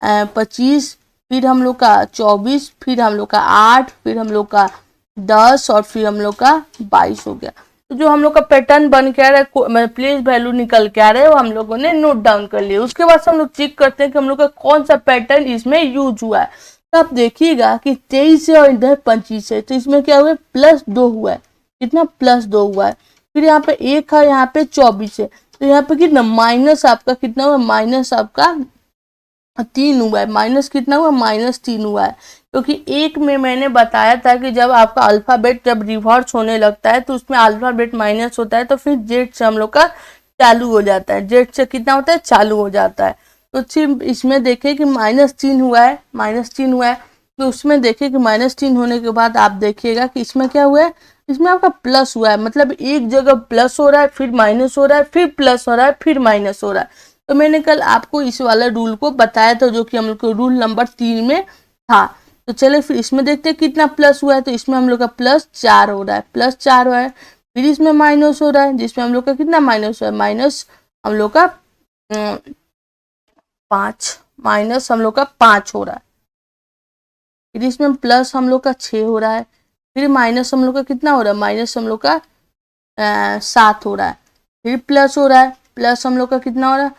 25, फिर हम लोग का 24, फिर हम लोग का 8, फिर हम लोग का 10 और फिर हम लोग का 22 हो गया। तो जो हम लोग का पैटर्न बन के आ रहा है, प्लेस वैल्यू निकल के आ रहा है, वो हम लोगों ने नोट डाउन कर लिया। उसके बाद हम लोग चेक करते हैं कि हम लोग का कौन सा पैटर्न इसमें यूज हुआ है। तो आप देखिएगा कि 23 है और इधर 25 है, तो इसमें क्या हुआ है, +2 हुआ है। कितना, +2 हुआ है। फिर यहाँ पे 1 है, यहाँ पे 24 है, तो यहाँ पे कितना माइनस आपका कितना हुआ, माइनस आपका 3 हुआ है। माइनस कितना हुआ, -3 हुआ है। क्योंकि एक में मैंने बताया था कि जब आपका अल्फाबेट जब रिवर्स होने लगता है तो उसमें अल्फाबेट माइनस होता है, तो फिर जेड से हम लोग का चालू हो जाता है। जेड से कितना होता है, चालू हो जाता है। तो सिर्फ इसमें देखें कि -3 हुआ है, -3 हुआ है। तो उसमें देखें कि -3 होने के बाद आप देखिएगा कि इसमें क्या हुआ है, इसमें आपका प्लस हुआ है। मतलब एक जगह प्लस हो रहा है, फिर माइनस हो रहा है, फिर प्लस हो रहा है, फिर माइनस हो रहा है। तो मैंने कल आपको इस वाला रूल को बताया था, जो कि हम लोग को रूल नंबर 3 में था। तो चले फिर इसमें देखते हैं कितना प्लस हुआ है। तो इसमें हम लोग का +4 हो रहा है, +4 हुआ है। फिर इसमें माइनस हो रहा है, जिसमें हम लोग का कितना माइनस हुआ है, माइनस हम लोग का 5, माइनस हम लोग का 5 हो रहा है। फिर इसमें प्लस हम लोग का 6 हो रहा है। फिर माइनस हम लोग का कितना हो रहा है, माइनस हम लोग का 7 हो रहा है। फिर प्लस हो रहा है, प्लस हम लोग का कितना हो रहा है,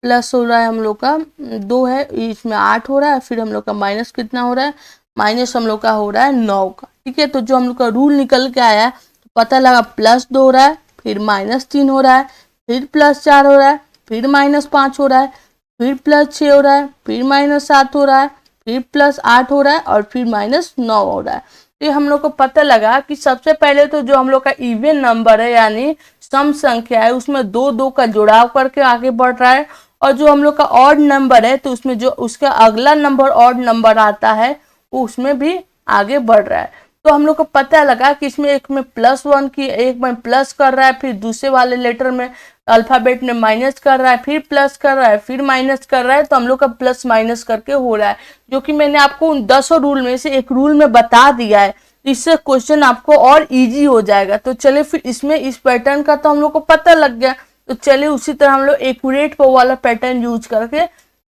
प्लस हो रहा है हम लोग का 2 है, इसमें 8 हो रहा है। फिर हम लोग का माइनस कितना हो रहा है, माइनस हम लोग का हो रहा है 9 का। ठीक है, तो जो हम लोग का रूल निकल के आया है, तो पता लगा +2 हो रहा है, फिर -3 हो रहा है, फिर +4 हो रहा है, फिर -5 हो रहा है, फिर +6 हो रहा है, फिर -7 हो रहा है, फिर +8 हो रहा है और फिर -9 हो रहा है। तो हम लोग को पता लगा कि सबसे पहले तो जो हम लोग का इवन नंबर है यानी सम संख्या है, उसमें 2 का जुड़ाव करके आगे बढ़ रहा है। और जो हम लोग का ऑड नंबर है, तो उसमें जो उसका अगला नंबर ऑड नंबर आता है, वो उसमें भी आगे बढ़ रहा है। तो हम लोग को पता लगा कि इसमें एक में +1 की, एक में प्लस कर रहा है, फिर दूसरे वाले लेटर में अल्फाबेट में माइनस कर रहा है, फिर प्लस कर रहा है, फिर माइनस कर रहा है। तो हम लोग का प्लस माइनस करके हो रहा है, जो कि मैंने आपको उन 10 रूल में से एक रूल में बता दिया है। इससे क्वेश्चन आपको और इजी हो जाएगा। तो चलिए फिर इसमें इस पैटर्न का तो हम लोग को पता लग गया। तो चलिए उसी तरह हम लोग एक्यूरेट वो वाला पैटर्न यूज करके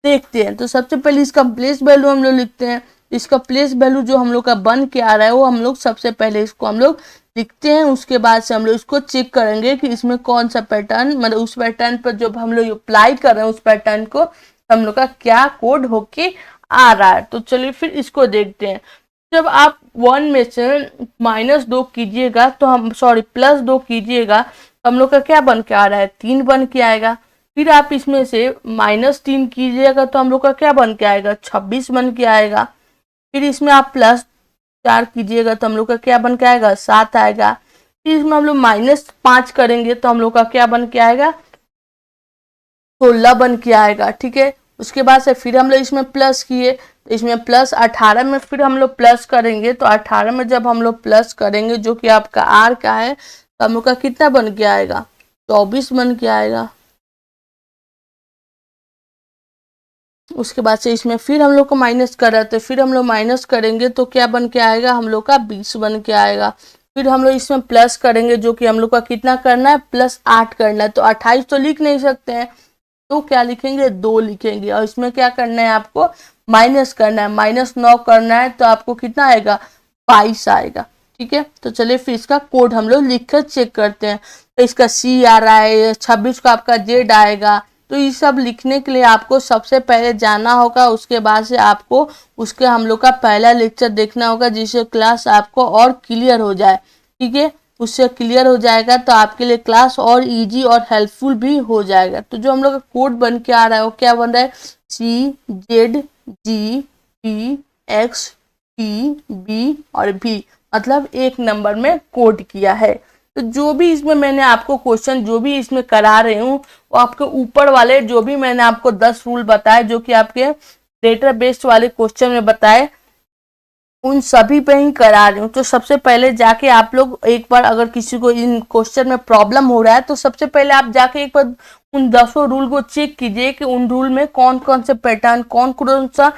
देखते हैं। तो सबसे पहले इसका प्लेस वैल्यू हम लोग लिखते हैं। इसका प्लेस वैल्यू जो हम लोग का बन के आ रहा है, वो हम लोग सबसे पहले इसको हम लोग लिखते हैं। उसके बाद से हम लोग इसको चेक करेंगे कि इसमें कौन सा पैटर्न, मतलब उस पैटर्न पर जब हम लोग अप्लाई कर रहे हैं उस पैटर्न को, हम लोग का क्या कोड होके आ रहा है। तो चलिए फिर इसको देखते हैं। जब आप 1 में से -2 कीजिएगा, तो हम +2 कीजिएगा, तो हम लोग का क्या बन के आ रहा है, 3 बन के आएगा। फिर आप इसमें से -3 कीजिएगा, तो हम लोग का क्या बन के आएगा, 26 बन के आएगा। फिर इसमें आप +4 कीजिएगा, तो हम लोग का क्या बन के आएगा, 7 आएगा। फिर इसमें हम लोग -5 करेंगे, तो हम लोग का क्या बन के आएगा, 16 बन के आएगा। ठीक है, उसके बाद से फिर हम लोग इसमें प्लस किए, तो इसमें +18 में फिर हम लोग प्लस करेंगे। तो 18 में जब हम लोग प्लस करेंगे, जो कि आपका आर का है, तो हम लोग का कितना बन के आएगा, 24 बन के आएगा। उसके बाद से इसमें फिर हम लोग को माइनस कर रहा है, तो फिर हम लोग माइनस करेंगे, तो क्या बन के आएगा, हम लोग का 20 बन के आएगा। फिर हम लोग इसमें प्लस करेंगे, जो कि हम लोग का कितना करना है, +8 करना है। तो 28 तो लिख नहीं सकते हैं, तो क्या लिखेंगे, 2 लिखेंगे। और इसमें क्या करना है, आपको माइनस करना है, -9 करना है, तो आपको कितना आएगा, 22 आएगा। ठीक है, तो चलिए फिर इसका कोड हम लोग लिख कर चेक करते हैं। तो इसका C आ रहा है, 26 का आपका Z आएगा। तो ये सब लिखने के लिए आपको सबसे पहले जाना होगा, उसके बाद से आपको उसके हम लोग का पहला लेक्चर देखना होगा, जिससे क्लास आपको और क्लियर हो जाए। ठीक है, उससे क्लियर हो जाएगा तो आपके लिए क्लास और इजी और हेल्पफुल भी हो जाएगा। तो जो हम लोग का कोड बन के आ रहा है, वो क्या बन रहा है, CZGPXTB और B। मतलब 1 नंबर में कोड किया है। तो जो भी इसमें मैंने आपको क्वेश्चन जो भी इसमें करा रही हूँ वो आपके ऊपर वाले जो भी मैंने आपको 10 रूल बताए जो कि आपके डेटा बेस्ड वाले क्वेश्चन में बताए उन सभी पे ही करा रही हूँ। तो सबसे पहले जाके आप लोग एक बार अगर किसी को इन क्वेश्चन में प्रॉब्लम हो रहा है तो सबसे पहले आप जाके एक बार उन 10 रूल को चेक कीजिए कि उन रूल में कौन कौन से पैटर्न कौन कौन सा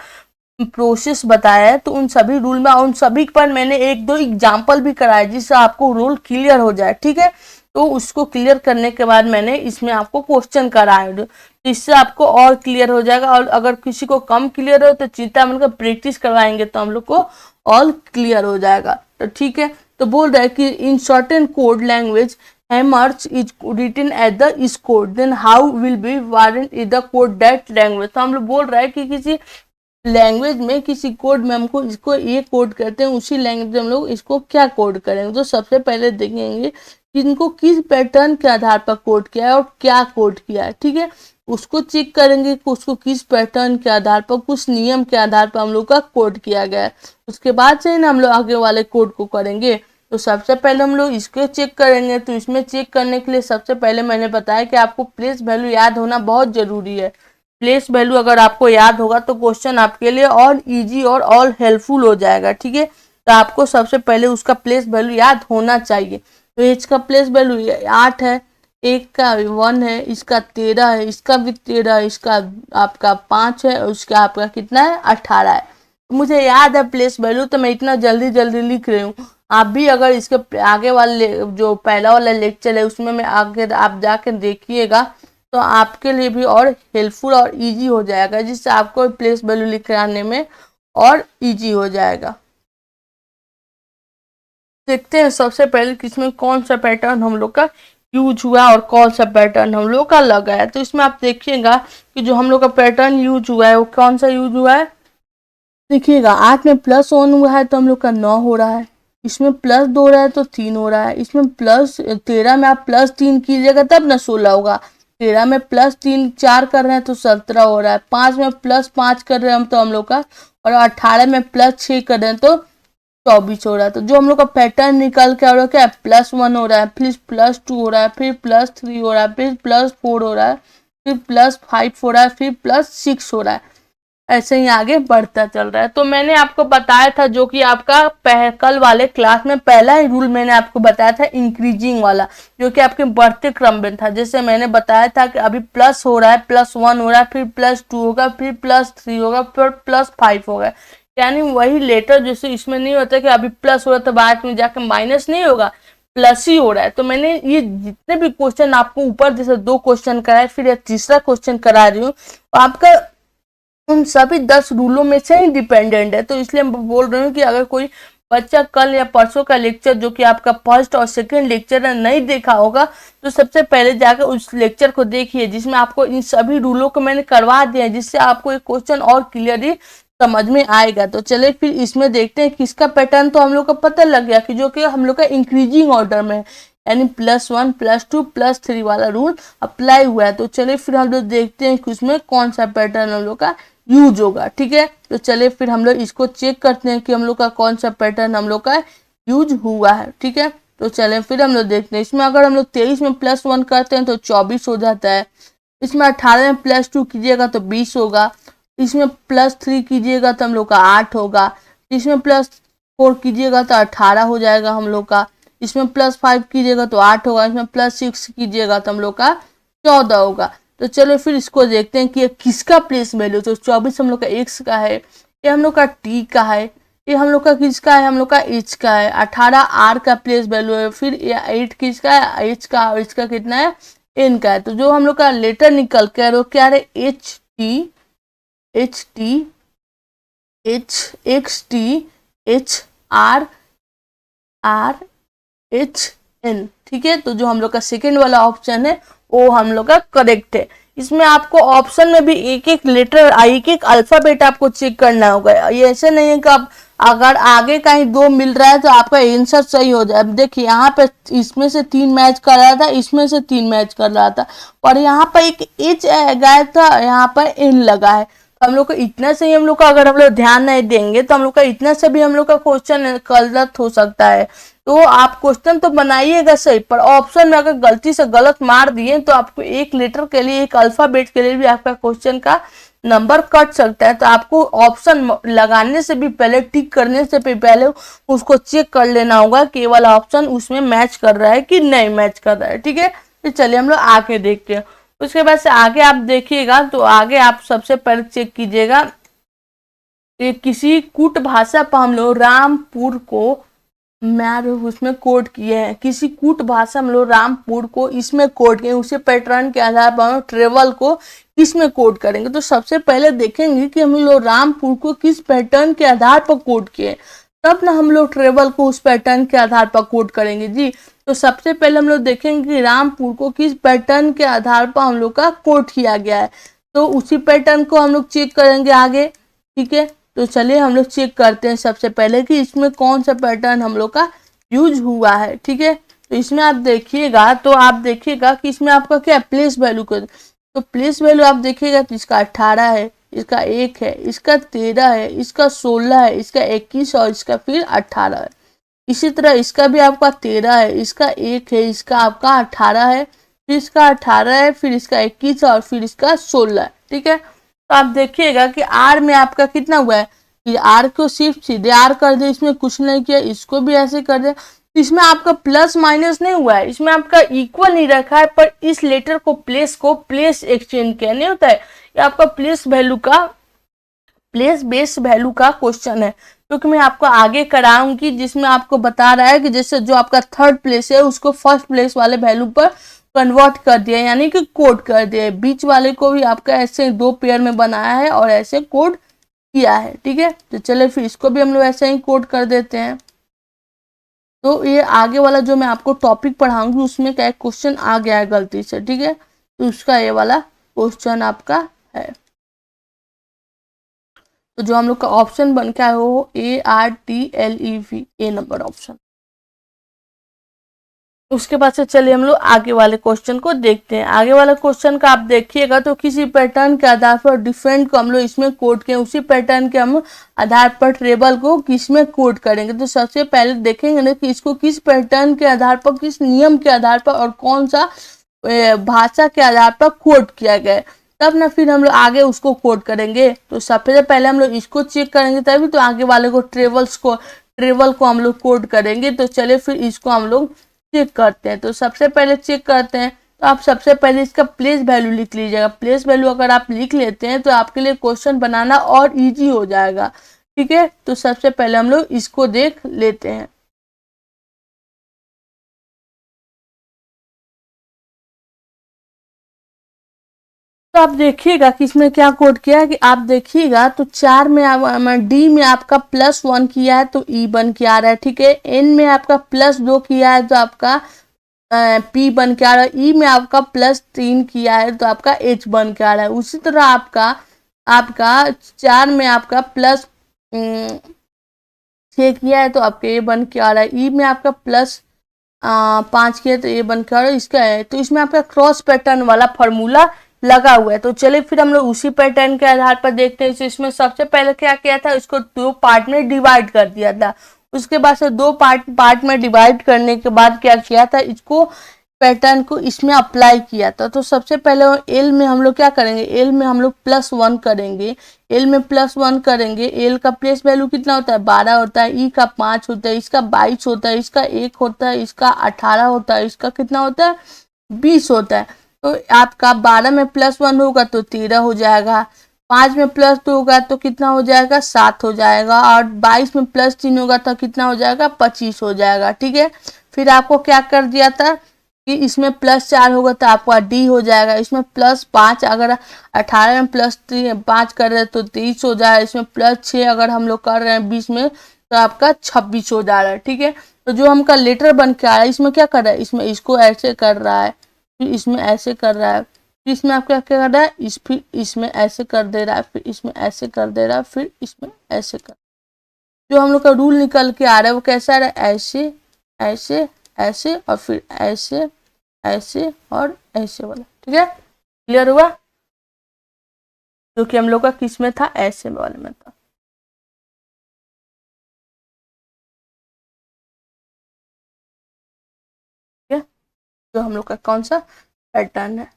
प्रोसेस बताया है। तो उन सभी रूल में उन सभी पर मैंने 1-2 एग्जाम्पल भी कराया जिससे आपको रूल क्लियर हो जाए, ठीक है। तो उसको क्लियर करने के बाद मैंने इसमें आपको क्वेश्चन कराए तो इससे आपको और क्लियर हो जाएगा। और अगर किसी को कम क्लियर हो तो चिंता मत कर, प्रैक्टिस करवाएंगे तो हम लोग को ऑल क्लियर हो जाएगा। तो ठीक है, तो बोल रहा है कि in certain code language hammers is written at the is code then how will be warrant is the code that language. तो हम लोग बोल रहा है कि किसी लैंग्वेज में किसी कोड में हमको इसको ये कोड करते हैं उसी लैंग्वेज में हम लोग इसको क्या कोड करेंगे। तो सबसे पहले देखेंगे कि इनको किस पैटर्न के आधार पर कोड किया है और क्या कोड किया है, ठीक है। उसको चेक करेंगे कि उसको किस पैटर्न के आधार पर कुछ नियम के आधार पर हम लोग का कोड किया गया है। उसके बाद से ना हम लोग आगे वाले कोड को करेंगे। तो सबसे पहले हम लोग इसको चेक करेंगे। तो इसमें चेक करने के लिए सबसे पहले मैंने बताया कि आपको प्लेस वैल्यू याद होना बहुत जरूरी है। प्लेस वैल्यू अगर आपको याद होगा तो क्वेश्चन आपके लिए और इजी और ऑल हेल्पफुल हो जाएगा, ठीक है। तो आपको सबसे पहले उसका प्लेस वैल्यू याद होना चाहिए। तो इसका प्लेस वैल्यू 8 है, एक का 1 है, इसका 13 है, इसका भी 13 है, इसका आपका 5 है और उसका आपका कितना है 18 है। तो मुझे याद है प्लेस वैल्यू तो मैं इतना जल्दी जल्दी लिख रही हूँ। आप भी अगर इसके आगे वाले जो पहला वाला लेक्चर है उसमें मैं आगे आप जाकर देखिएगा तो आपके लिए भी और हेल्पफुल और इजी हो जाएगा जिससे आपको प्लेस वैल्यू लिखाने में और इजी हो जाएगा। देखते हैं सबसे पहले किसमें कौन सा पैटर्न हम लोग का यूज हुआ और कौन सा पैटर्न हम लोग का लगा है। तो इसमें आप देखिएगा कि जो हम लोग का पैटर्न यूज हुआ है वो कौन सा यूज हुआ है। देखिएगा 8 में +1 हुआ है तो हम लोग का 9 हो रहा है, इसमें +2 रहा है तो 3 हो रहा है, इसमें +13 में आप +3 कीजिएगा तब ना 16 होगा। 13 में +3 4 कर रहे हैं तो 17 हो रहा है, 5 में +5 कर रहे हैं हम तो हम लोग का, और 18 में +6 कर रहे हैं तो 24 हो रहा है। तो जो हम लोग का पैटर्न निकल के आ रहा है क्या +1 हो रहा है, फिर +2 हो रहा है, फिर +3 हो रहा है, फिर +4 हो रहा है, फिर +5 हो रहा है, फिर +6 हो रहा है। ऐसे ही आगे बढ़ता चल रहा है। तो मैंने आपको बताया था जो कि आपका कल वाले क्लास में पहला ही रूल मैंने आपको बताया था इंक्रीजिंग वाला जो कि आपके बढ़ते क्रम में था। जैसे मैंने बताया था कि अभी प्लस हो रहा है, +1 हो रहा है, फिर +2 होगा, फिर +3 होगा, फिर +5 होगा। यानी वही लेटर जैसे इसमें नहीं होता कि अभी प्लस हो रहा है तो बाद में जाकर माइनस नहीं होगा, प्लस ही हो रहा है। तो मैंने ये जितने भी क्वेश्चन आपको ऊपर जैसे 2 क्वेश्चन कराए फिर ये तीसरा क्वेश्चन करा रही हूँ आपका उन सभी 10 रूलों में से ही डिपेंडेंट है। तो इसलिए मैं बोल रही हूँ कि अगर कोई बच्चा कल या परसों का लेक्चर जो कि आपका फर्स्ट और सेकंड लेक्चर है नहीं देखा होगा तो सबसे पहले जाकर उस लेक्चर को देखिए जिसमें आपको इन सभी रूलों को मैंने करवा दिया है जिससे आपको एक क्वेश्चन और क्लियरली समझ में आएगा। तो चलिए फिर इसमें देखते हैं किसका पैटर्न। तो हम लोग का पता लग गया कि जो कि हम लोग का इंक्रीजिंग ऑर्डर में यानी +1 +2 +3 वाला रूल अप्लाई हुआ है। तो चलिए फिर हम लोग देखते हैं कि उसमें कौन सा पैटर्न हम लोग का यूज होगा, ठीक है। तो चलिए फिर हम लोग इसको चेक करते हैं कि हम लोग का कौन सा पैटर्न हम लोग का यूज हुआ है, ठीक है। तो चलिए फिर हम लोग देखते हैं इसमें अगर हम लोग 23 में +1 करते हैं तो 24 हो जाता है, इसमें 18 में +2 कीजिएगा तो 20 होगा, इसमें +3 कीजिएगा तो हम लोग का 8 होगा, इसमें +4 कीजिएगा तो 18 हो जाएगा हम लोग का, इसमें +5 कीजिएगा तो 8 होगा, इसमें +6 कीजिएगा तो हम लोग का 14 होगा। तो चलो फिर इसको देखते हैं कि ये किसका प्लेस वैल्यू। तो 24 हम लोग का x का है, ये हम लोग का t का है, ये हम लोग का किसका है हम लोग का h का है, 18 r का प्लेस वैल्यू है, फिर ये 8 किसका है h का, और इसका कितना है n का है। तो जो हम लोग का लेटर निकल के आ क्या है h t h x t h r r h n, ठीक है। तो जो हम लोग का सेकेंड वाला ऑप्शन है वो हम लोग का करेक्ट है। इसमें आपको ऑप्शन में भी एक एक लेटर एक एक अल्फाबेट आपको चेक करना होगा। ये ऐसे नहीं है कि आप अगर आगे कहीं 2 मिल रहा है तो आपका आंसर सही हो जाए। अब देखिए यहाँ पे इसमें से 3 मैच कर रहा था, इसमें से 3 मैच कर रहा था, और यहाँ पर एक एच गया था, यहाँ पर एन लगा है। हम लोग को इतना से ही हम लोग का अगर हम लोग ध्यान नहीं देंगे तो हम लोग का इतना से भी हम लोग का क्वेश्चन गलत हो सकता है। तो आप क्वेश्चन तो बनाइएगा सही, पर ऑप्शन में अगर गलती से गलत मार दिए तो आपको एक लेटर के लिए, एक अल्फाबेट के लिए भी आपका क्वेश्चन का नंबर कट सकता है। तो आपको ऑप्शन लगाने से भी पहले, टिक करने से भी पहले उसको चेक कर लेना होगा कि ये वाला ऑप्शन उसमें मैच कर रहा है कि नहीं मैच कर रहा है। ठीक है, तो चलिए हम लोग आगे देखते हैं। उसके बाद से आगे आप देखिएगा तो आगे आप सबसे पहले चेक कीजिएगा कि किसी कूट भाषा पर हम लोग रामपुर को मैं उसमें कोड किए हैं। किसी कूट भाषा में लोग रामपुर को इसमें कोड किए, उसी पैटर्न के आधार पर हम ट्रेवल को किसमें कोड करेंगे। तो सबसे पहले देखेंगे कि हम लोग रामपुर को किस पैटर्न के आधार पर कोड किए, तब ना हम लोग ट्रेवल को उस पैटर्न के आधार पर कोड करेंगे जी। तो सबसे पहले हम लोग देखेंगे कि रामपुर को किस पैटर्न के आधार पर हम लोग का कोड किया गया है, तो उसी पैटर्न को हम लोग चेक करेंगे आगे। ठीक है, तो चलिए हम लोग चेक करते हैं सबसे पहले कि इसमें कौन सा पैटर्न हम लोग का यूज हुआ है। ठीक है, तो इसमें आप देखिएगा तो आप देखिएगा कि इसमें आपका क्या प्लेस वैल्यू कर, तो प्लेस वैल्यू आप देखिएगा तो इसका 18 है, इसका 1 है, इसका 13 है, इसका 16 है, इसका 21 और इसका फिर 18 है। इसी तरह इसका भी आपका 13 है, इसका 1 है, इसका आपका 18 है, फिर इसका 18 है, फिर इसका 21 और फिर इसका 16 है। ठीक है, तो आप देखिएगा कि आर में आपका कितना हुआ है कि आर को सिर्फ सीधे आर कर दे, इसमें कुछ नहीं किया, इसको भी ऐसे कर दे। इसमें आपका प्लस माइनस नहीं हुआ है, इसमें आपका इक्वल नहीं रखा है, पर इस लेटर को प्लेस एक्सचेंज किया नहीं होता है। ये आपका प्लेस वैल्यू का, प्लेस बेस वैल्यू का क्वेश्चन है, क्योंकि मैं आपको आगे कराऊंगी जिसमें आपको बता रहा है कि जैसे जो आपका थर्ड प्लेस है उसको फर्स्ट प्लेस वाले वैल्यू पर कन्वर्ट कर दिया, यानी कि कोड कर दिया। बीच वाले को भी आपका ऐसे 2 पेयर में बनाया है और ऐसे कोड किया है। ठीक है, तो चले फिर इसको भी हम लोग ऐसे ही कोड कर देते हैं। तो ये आगे वाला जो मैं आपको टॉपिक पढ़ाऊंगी उसमें क्या क्वेश्चन आ गया है गलती से। ठीक है, तो उसका ये वाला क्वेश्चन आपका है। तो जो हम लोग का ऑप्शन बन के आया वो ARTLEV, ए नंबर ऑप्शन। उसके बाद से चलिए हम लोग आगे वाले क्वेश्चन को देखते हैं। आगे वाला क्वेश्चन का आप देखिएगा तो किसी पैटर्न के आधार पर डिफरेंट को हम लोग इसमें कोड किए, उसी पैटर्न के हम आधार पर ट्रेबल को किसमें कोड करेंगे। तो सबसे पहले देखेंगे ना कि इसको किस पैटर्न के आधार पर, किस नियम के आधार पर और कौन सा भाषा के आधार पर कोड किया गया है, तब ना फिर हम लोग आगे उसको कोड करेंगे। तो सबसे पहले हम लोग इसको चेक करेंगे तभी तो आगे वाले को ट्रेवल को हम लोग कोड करेंगे। तो चलिए फिर इसको हम लोग चेक करते हैं। तो सबसे पहले चेक करते हैं तो आप सबसे पहले इसका प्लेस वैल्यू लिख लीजिएगा। प्लेस वैल्यू अगर आप लिख लेते हैं तो आपके लिए क्वेश्चन बनाना और इजी हो जाएगा। ठीक है, तो सबसे पहले हम लोग इसको देख लेते हैं। तो आप देखिएगा कि इसमें क्या कोड किया है कि आप देखिएगा तो 4 में डी में आपका +1 किया है तो ई बन के आ रहा है। ठीक है, एन में आपका +2 किया है तो आपका पी बन के आ रहा है। ई में आपका +3 किया है तो आपका एच बन के आ रहा है। उसी तरह आपका आपका 4 में आपका +6 किया है तो आपका ए बन के आ रहा है। ई में आपका +5 किया है तो ए बन के आ रहा है। इसका है तो इसमें आपका क्रॉस पैटर्न वाला फॉर्मूला लगा हुआ है। तो चलिए फिर हम लोग उसी पैटर्न के आधार पर देखते हैं। इसमें सबसे पहले क्या किया था, इसको 2 पार्ट में डिवाइड कर दिया था। उसके बाद से 2 पार्ट में डिवाइड करने के बाद क्या किया था, इसको पैटर्न को इसमें अप्लाई किया था। तो सबसे पहले एल में हम लोग क्या करेंगे, एल में हम लोग +1 करेंगे। एल में +1 करेंगे। एल का प्लेस वैल्यू कितना होता है, 12 होता है। ई का 5 होता है, इसका 22 होता है, इसका 1 होता है, इसका 18 होता है, इसका कितना होता है 20 होता है। तो आपका 12 में +1 होगा तो 13 हो जाएगा। 5 में +2 होगा तो कितना हो जाएगा 7 हो जाएगा। और 22 में +3 होगा तो कितना हो जाएगा 25 हो जाएगा। ठीक है, फिर आपको क्या कर दिया था कि इसमें +4 होगा तो आपका डी हो जाएगा। इसमें +5 अगर 18 में +5 कर रहे हैं तो 30 हो जाएगा। इसमें +6 अगर हम लोग कर रहे हैं 20 में तो आपका 26 हो जा रहा है। ठीक है, तो जो हमका लेटर बन के आ रहा है इसमें क्या कर रहा है, इसमें इसको ऐसे कर रहा है, फिर इसमें ऐसे कर रहा है, फिर इसमें आप क्या कर रहा है, फिर इसमें ऐसे कर दे रहा है, फिर इसमें ऐसे कर दे रहा है, फिर इसमें ऐसे कर। जो हम लोग का रूल निकल के आ रहा है वो कैसा आ रहा है, ऐसे ऐसे ऐसे और फिर ऐसे ऐसे और ऐसे वाला। ठीक है, क्लियर हुआ। जो कि हम लोग का किस में था, ऐसे वाले में था। ठीक है, जो हम लोग का कौन सा पैटर्न है।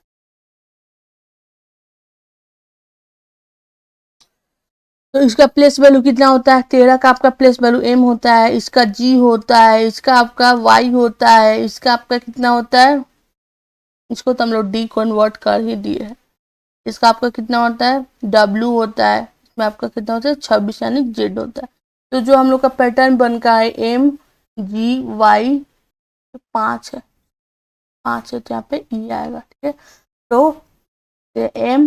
तो इसका प्लेस वैल्यू कितना होता है, 13 का आपका प्लेस वैल्यू m होता है, इसका g होता है, इसका आपका y होता है, इसका आपका कितना होता है, इसको तो हम लोग d कन्वर्ट कर ही दिए है। इसका आपका कितना होता है, w होता है, इसमें आपका कितना होता है 26 यानी z होता है। तो जो हम लोग का पैटर्न बन का है m g y 5 है, 5 है तो यहाँ पे e आएगा। ठीक है, तो M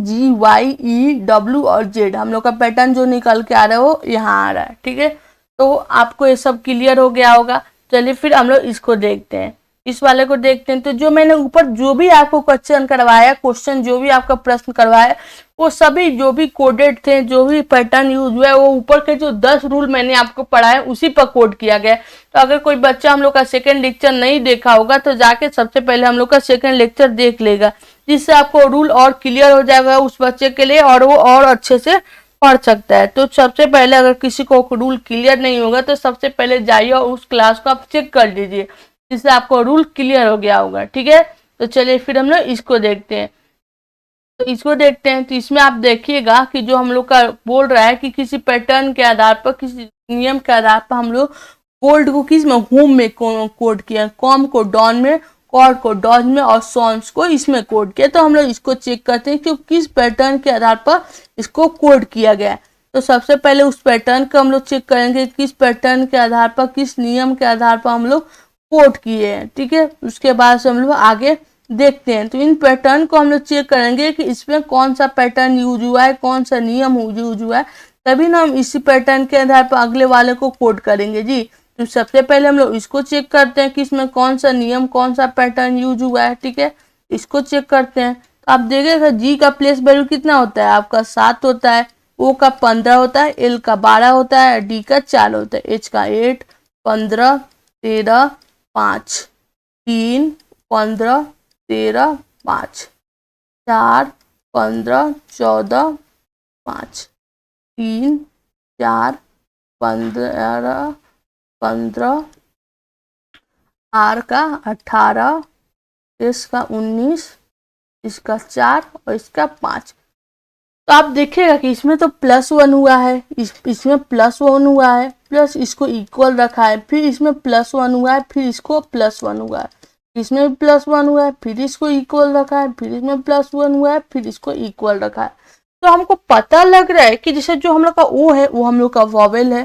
G Y E W और Z हम लोग का पैटर्न जो निकल के आ रहा है वो यहाँ आ रहा है। ठीक है, तो आपको ये सब क्लियर हो गया होगा। चलिए फिर हम लोग इसको देखते हैं, इस वाले को देखते हैं। तो जो मैंने ऊपर जो भी आपको क्वेश्चन करवाया, क्वेश्चन जो भी आपका प्रश्न करवाया, वो सभी जो भी कोडेड थे, जो भी पैटर्न यूज हुआ है, वो ऊपर के जो 10 रूल मैंने आपको पढ़ाया उसी पर कोड किया गया। तो अगर कोई बच्चा हम लोग का सेकंड लेक्चर नहीं देखा होगा तो जाके सबसे पहले हम लोग का सेकंड लेक्चर देख लेगा, जिससे आपको रूल और क्लियर हो जाएगा उस बच्चे के लिए और वो और अच्छे से पढ़ सकता है। तो सबसे पहले अगर किसी को रूल क्लियर नहीं होगा तो सबसे पहले जाइए और उस क्लास को आप चेक कर लीजिए, जिससे आपको रूल क्लियर हो गया होगा। ठीक है, तो चलिए फिर हम लोग इसको देखते हैं। तो इसको देखते हैं, तो इसमें आप देखिएगा कि जो हम लोग का बोल रहा है कि किसी पैटर्न के आधार पर, किसी नियम के आधार पर हम लोग गोल्ड को किस में, होम में कोड किया, कॉम को डॉन में, कॉर्ड को डॉज में और सॉन्स को इसमें कोड किया। तो हम लोग इसको चेक करते हैं कि किस पैटर्न के आधार पर इसको कोड किया गया है। तो सबसे पहले उस पैटर्न को हम लोग चेक करेंगे, किस पैटर्न के आधार पर, किस नियम के आधार पर हम लोग कोड किए हैं। ठीक है, उसके बाद से हम लोग आगे देखते हैं। तो इन पैटर्न को हम लोग चेक करेंगे कि इसमें कौन सा पैटर्न यूज हुआ है, कौन सा नियम यूज हुआ है, तभी ना हम इसी पैटर्न के आधार पर अगले वाले को कोड करेंगे जी। तो सबसे पहले हम लोग इसको चेक करते हैं कि इसमें कौन सा नियम, कौन सा पैटर्न यूज हुआ है। ठीक है, इसको चेक करते हैं। तो आप देखिएगा जी का प्लेस वैल्यू कितना होता है, आपका 7 होता है, ओ का 15 होता है, एल का 12 होता है, डी का 4 होता है, एच का 8, 15, 13, 5, 3, 15, 13, 5, 4, 15, 14, 5, 3, 4, 15, 15, आर का 18, इसका 19, इसका 4 और इसका 5। तो आप देखिएगा कि इसमें तो +1 हुआ है, इसमें +1 हुआ है, प्लस इसको इक्वल रखा है, फिर इसमें +1 हुआ है, फिर इसको +1 हुआ है, इसमें भी +1 हुआ है, फिर इसको इक्वल रखा है, फिर इसमें +1 हुआ है, फिर इसको इक्वल रखा है। तो हमको पता लग रहा है कि जैसे जो हम लोग का ओ है वो हम लोग का वॉवेल है,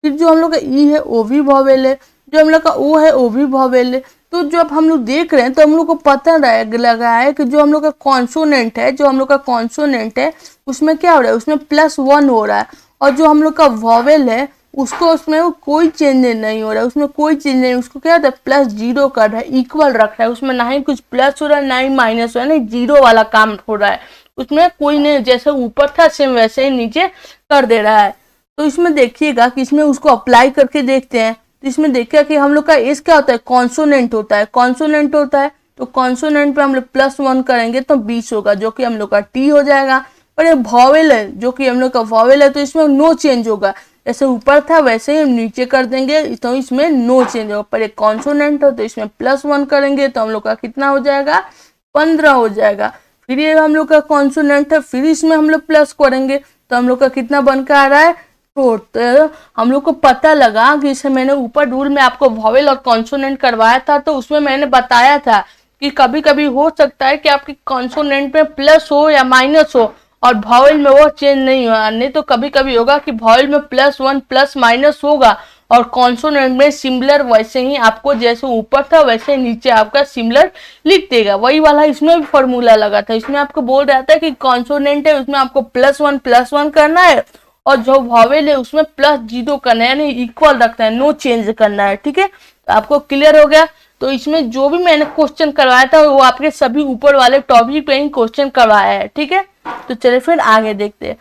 फिर जो हम लोग का ई है वो भी वॉवेल है, जो हम लोग का ओ है वो भी वॉवेल है। तो जब हम लोग देख रहे हैं तो हम लोग को पता लगा है कि जो हम लोग का कॉन्सोनेंट है, जो हम लोग का कॉन्सोनेंट है उसमें क्या हो रहा है, उसमें +1 हो रहा है, और जो हम लोग का वॉवेल है उसको, उसमें कोई चेंज नहीं हो रहा है, उसमें कोई चेंज नहीं, उसको क्या होता है +0 कर रहा है, इक्वल रख रहा है, उसमें ना ही कुछ प्लस हो रहा है ना ही माइनस हो रहा है, नहीं जीरो वाला काम हो रहा है, उसमें कोई नहीं, जैसे ऊपर था सेम वैसे ही नीचे कर दे रहा है। तो इसमें देखिएगा कि इसमें उसको अप्लाई करके देखते हैं। तो इसमें देखिएगा कि हम लोग का एस क्या होता है, कॉन्सोनेंट होता है, कॉन्सोनेंट होता है, तो कॉन्सोनेंट पे हम लोग +1 करेंगे तो 20 होगा, जो कि हम लोग का टी हो जाएगा। और ये वॉवेल है, जो कि हम लोग का वॉवेल है, तो इसमें नो चेंज होगा, जैसे ऊपर था वैसे ही हम नीचे कर देंगे, तो इसमें नो चेंज होगा। पर एक कॉन्सोनेंट हो तो इसमें +1 करेंगे तो हम लोग का कितना हो जाएगा, 15 हो जाएगा। फिर ये हम लोग का कॉन्सोनेंट है, फिर इसमें हम लोग प्लस करेंगे तो हम लोग का कितना बनकर आ रहा है, तो हम लोग को पता लगा कि इसे मैंने ऊपर रूल में आपको वॉवेल और कॉन्सोनेंट करवाया था, तो उसमें मैंने बताया था कि कभी कभी हो सकता है कि आपकी कॉन्सोनेंट में प्लस हो या माइनस हो और वॉवेल में वो चेंज नहीं हुआ, नहीं तो कभी कभी होगा कि वॉवेल में +1 प्लस माइनस होगा और कॉन्सोनेंट में सिमिलर वैसे ही आपको जैसे ऊपर था वैसे नीचे आपका सिमिलर लिख देगा। वही वाला इसमें भी फॉर्मूला लगा था, इसमें आपको बोल रहा था कि कॉन्सोनेंट है उसमें आपको +1 करना है और जो वॉवेल है उसमें +0 करना है, यानी इक्वल रखना है, नो चेंज करना है। ठीक है, तो आपको क्लियर हो गया। तो इसमें जो भी मैंने क्वेश्चन करवाया था वो आपके सभी ऊपर वाले टॉपिक पे ही क्वेश्चन करवाया है। ठीक है, तो चलिए फिर आगे देखते हैं।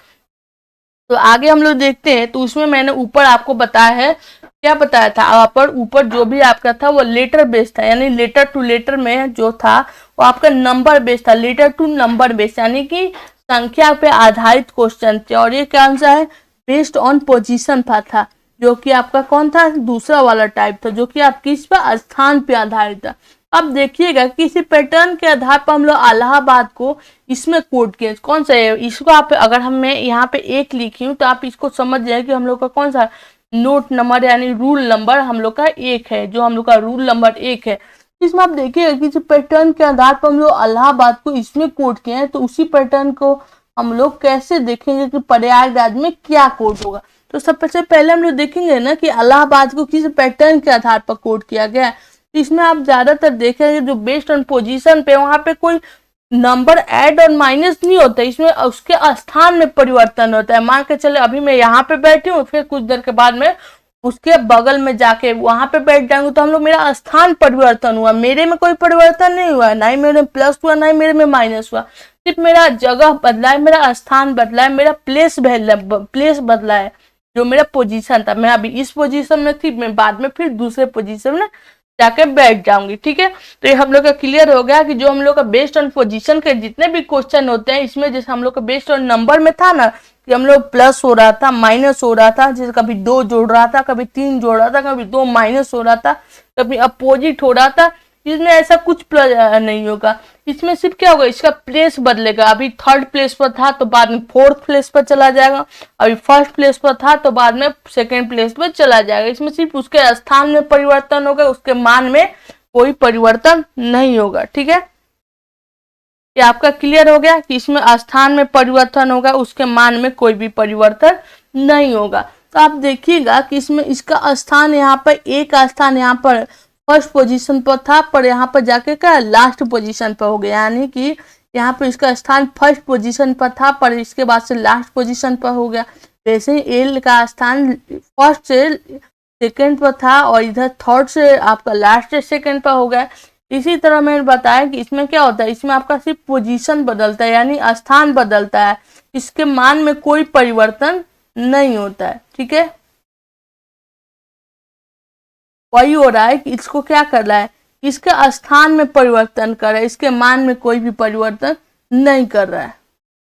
तो आगे हम लोग देखते हैं, तो उसमें मैंने ऊपर आपको बताया है, क्या बताया था ऊपर जो भी आपका था वो लेटर बेस्ड था, यानी लेटर टू लेटर में जो था वो आपका नंबर बेस्ड था, लेटर टू नंबर बेस्ड, यानी कि संख्या पे आधारित क्वेश्चन थे और ये कौन सा है, बेस्ड ऑन पोजीशन पर था, जो कि आपका कौन था, दूसरा वाला टाइप था, जो कि आप किस पर, स्थान पे आधारित था। अब देखिएगा किसी पैटर्न के आधार पर हम लोग इलाहाबाद को इसमें कोड किए, कौन सा है इसको, आप अगर हम मैं यहाँ पे 1 लिखी हूँ तो आप इसको समझ जाए कि हम लोग का कौन सा नोट नंबर यानी रूल नंबर हम लोग का 1 है, जो हम लोग का रूल नंबर 1 है। इसमें आप देखिएगा किसी पैटर्न के आधार पर हम लोग इलाहाबाद को इसमें कोड किए हैं, तो उसी पैटर्न को हम लोग कैसे देखेंगे कि प्रयागराज में क्या कोड होगा। तो सबसे पहले हम लोग देखेंगे ना कि इलाहाबाद को किस पैटर्न के आधार पर कोड किया गया है। तो इसमें आप ज्यादातर देखेंगे जो बेस्ड ऑन पोजीशन पे, वहां पे कोई नंबर ऐड और माइनस नहीं होता है, इसमें उसके स्थान में परिवर्तन होता है। मान के चले अभी मैं यहाँ पे बैठी हूँ, फिर कुछ देर के बाद में उसके बगल में जाके वहां पे बैठ जाऊंगी, तो हम लोग मेरा स्थान परिवर्तन हुआ, मेरे में कोई परिवर्तन नहीं हुआ, ना ही मेरे में प्लस हुआ ना ही मेरे में माइनस हुआ, सिर्फ मेरा जगह बदला है, मेरा स्थान बदला है, मेरा प्लेस बदला है। जो मेरा पोजीशन था, मैं अभी इस पोजीशन में थी, मैं बाद में फिर दूसरे पोजीशन में जाके बैठ जाऊंगी। ठीक है, तो ये हम लोग का क्लियर हो गया कि जो हम लोग का बेस्ड ऑन पोजीशन के जितने भी क्वेश्चन होते हैं, इसमें जैसे हम लोग का बेस्ड ऑन नंबर में था ना कि हम लोग प्लस हो रहा था, माइनस हो रहा था, जैसे कभी 2 जोड़ रहा था, कभी 3 जोड़ रहा था, कभी 2 माइनस हो रहा था, कभी अपोजिट हो रहा था, इसमें ऐसा कुछ प्लस नहीं होगा। इसमें सिर्फ क्या होगा, इसका प्लेस बदलेगा, अभी 3rd प्लेस पर था तो बाद में 4th प्लेस पर चला जाएगा, अभी 1st प्लेस पर था तो बाद में 2nd प्लेस पर चला जाएगा। इसमें सिर्फ उसके स्थान में परिवर्तन होगा, उसके मान में कोई परिवर्तन नहीं होगा। ठीक है, ये आपका क्लियर हो गया कि इसमें स्थान में परिवर्तन होगा, उसके मान में कोई भी परिवर्तन नहीं होगा। तो आप देखिएगा कि इसमें इसका स्थान यहाँ पर, एक स्थान यहाँ पर फर्स्ट पोजीशन पर था, पर यहाँ पर जाके क्या लास्ट पोजीशन पर हो गया, यानी कि यहाँ पर इसका स्थान फर्स्ट पोजीशन पर था, पर इसके बाद से लास्ट पोजीशन पर हो गया। वैसे ही एल का स्थान फर्स्ट से सेकंड पर था और इधर 3rd से आपका लास्ट से 2nd पर हो गया। इसी तरह मैंने बताया कि इसमें क्या होता है, इसमें आपका सिर्फ पोजीशन बदलता है, यानी स्थान बदलता है, इसके मान में कोई परिवर्तन नहीं होता है। ठीक है, वही हो रहा है कि इसको क्या कर रहा है, इसके स्थान में परिवर्तन कर रहा है, इसके मान में कोई भी परिवर्तन नहीं कर रहा है।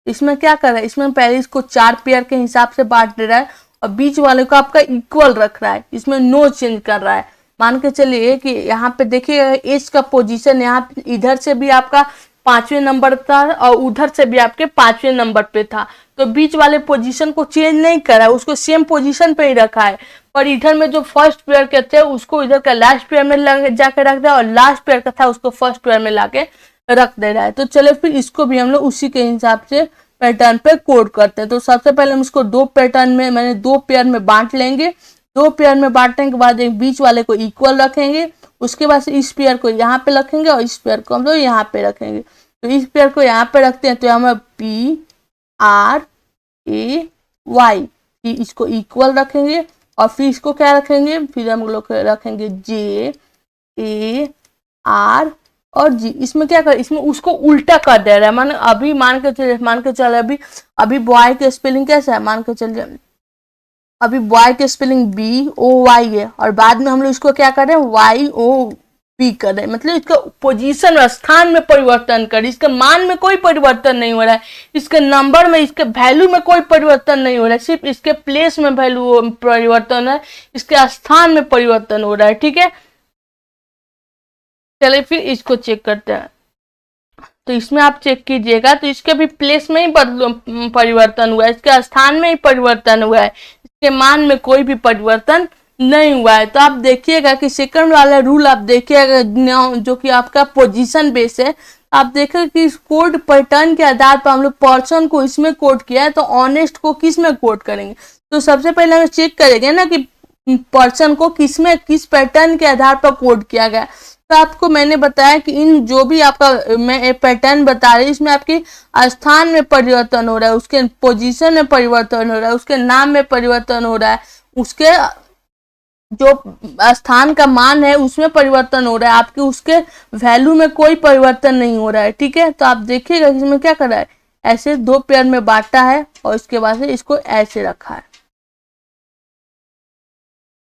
इसमें क्या कर रहा है, इसमें पहले इसको 4 पेयर के हिसाब से बांट दे रहा है और बीच वाले को आपका इक्वल रख रहा है, इसमें नो चेंज कर रहा है। मान के चलिए कि यहाँ पे देखिए एच का पोजीशन यहाँ इधर से भी आपका 5वें नंबर था और उधर से भी आपके 5वें नंबर पे था, तो बीच वाले पोजीशन को चेंज नहीं करा है, उसको सेम पोजीशन पे ही रखा है। पर इधर में जो फर्स्ट पेयर के थे उसको इधर का लास्ट पेयर में जाके रख दिया और लास्ट पेयर का था उसको फर्स्ट पेयर में लाके रख दे रहा है। तो चले फिर इसको भी हम लोग उसी के हिसाब से पैटर्न पे कोड करते हैं। तो सबसे पहले हम इसको 2 पैटर्न में मैंने 2 पेयर में बांट लेंगे। 2 पेयर में बांटने के बाद एक बीच वाले को इक्वल रखेंगे, उसके बाद से इस पेयर को यहाँ पे रखेंगे और इस पेयर को हम लोग यहाँ पे रखेंगे। तो इस पेयर को यहाँ पे रखते हैं तो हम PRAY, इसको इक्वल रखेंगे और फिर इसको क्या रखेंगे, फिर हम लोग रखेंगे JAR और G। इसमें क्या कर, इसमें उसको उल्टा कर दे रहा है, मान अभी मान के चले अभी बॉय के स्पेलिंग कैसा है, मान के चलिए अभी बॉय के स्पेलिंग BOY है और बाद में हम लोग इसको क्या कर रहे हैं YOB कर रहे हैं, मतलब इसका पोजीशन स्थान में परिवर्तन कर, इसके मान में कोई परिवर्तन नहीं हो रहा है, इसके नंबर में इसके वैल्यू में कोई परिवर्तन नहीं हो रहा है, सिर्फ इसके प्लेस में वैल्यू परिवर्तन है, इसके स्थान में परिवर्तन हो रहा है। ठीक है, चलिए फिर इसको चेक करते हैं। तो इसमें आप चेक कीजिएगा तो इसके भी प्लेस में ही परिवर्तन हुआ है, इसके स्थान में ही परिवर्तन हुआ है, इसके मान में कोई भी परिवर्तन नहीं हुआ है। तो आप देखिएगा कि सेकंड वाला रूल आप देखिएगा जो कि आपका पोजीशन बेस है, आप देखेंगे कि इस कोड पैटर्न के आधार पर हम लोग पर्सन को इसमें कोड किया है, तो ऑनेस्ट को किस में कोड करेंगे। तो सबसे पहले हम चेक करेंगे ना कि पर्सन को किस पैटर्न के आधार पर कोड किया गया। तो आपको मैंने बताया कि इन जो भी आपका मैं पैटर्न बता रही हूँ इसमें आपके स्थान में परिवर्तन हो रहा है, उसके पोजीशन में परिवर्तन हो रहा है, उसके नाम में परिवर्तन हो रहा है, उसके जो स्थान का मान है उसमें परिवर्तन हो रहा है, आपके उसके वैल्यू में कोई परिवर्तन नहीं हो रहा है। ठीक है, तो आप देखिएगा इसमें क्या कर रहा है, ऐसे 2 पेयर में बांटा है और इसके बाद से इसको ऐसे रखा है।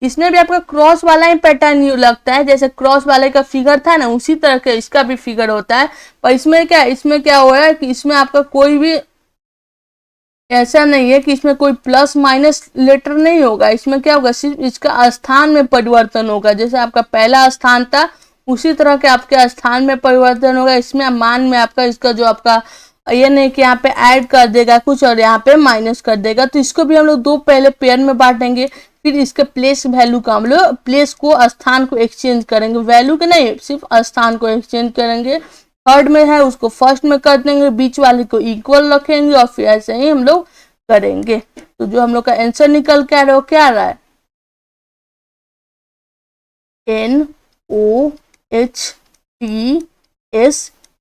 इसमें भी आपका क्रॉस वाला ही पैटर्न लगता है, जैसे क्रॉस वाले का फिगर था ना उसी तरह के इसका भी फिगर होता है, पर इसमें क्या हो रहा है कि इसमें आपका कोई भी ऐसा नहीं है कि इसमें कोई प्लस माइनस लेटर नहीं होगा, इसमें क्या होगा, सिर्फ इसका स्थान में परिवर्तन होगा। जैसे आपका पहला स्थान था उसी तरह के आपके स्थान में परिवर्तन होगा। इसमें मान में आपका इसका जो आपका ये नहीं कि यहाँ पे ऐड कर देगा कुछ और यहाँ पे माइनस कर देगा। तो इसको भी हम लोग दो पहले पेयर में बांटेंगे, फिर इसके प्लेस वैल्यू का हम लोग प्लेस को स्थान को एक्सचेंज करेंगे, वैल्यू के नहीं सिर्फ स्थान को एक्सचेंज करेंगे। थर्ड में है उसको फर्स्ट में कर देंगे, बीच वाले को इक्वल रखेंगे और फिर ऐसे ही हम लोग करेंगे। तो जो हम लोग का आंसर निकल के आ रहा है वो क्या आ रहा है, NOHTSE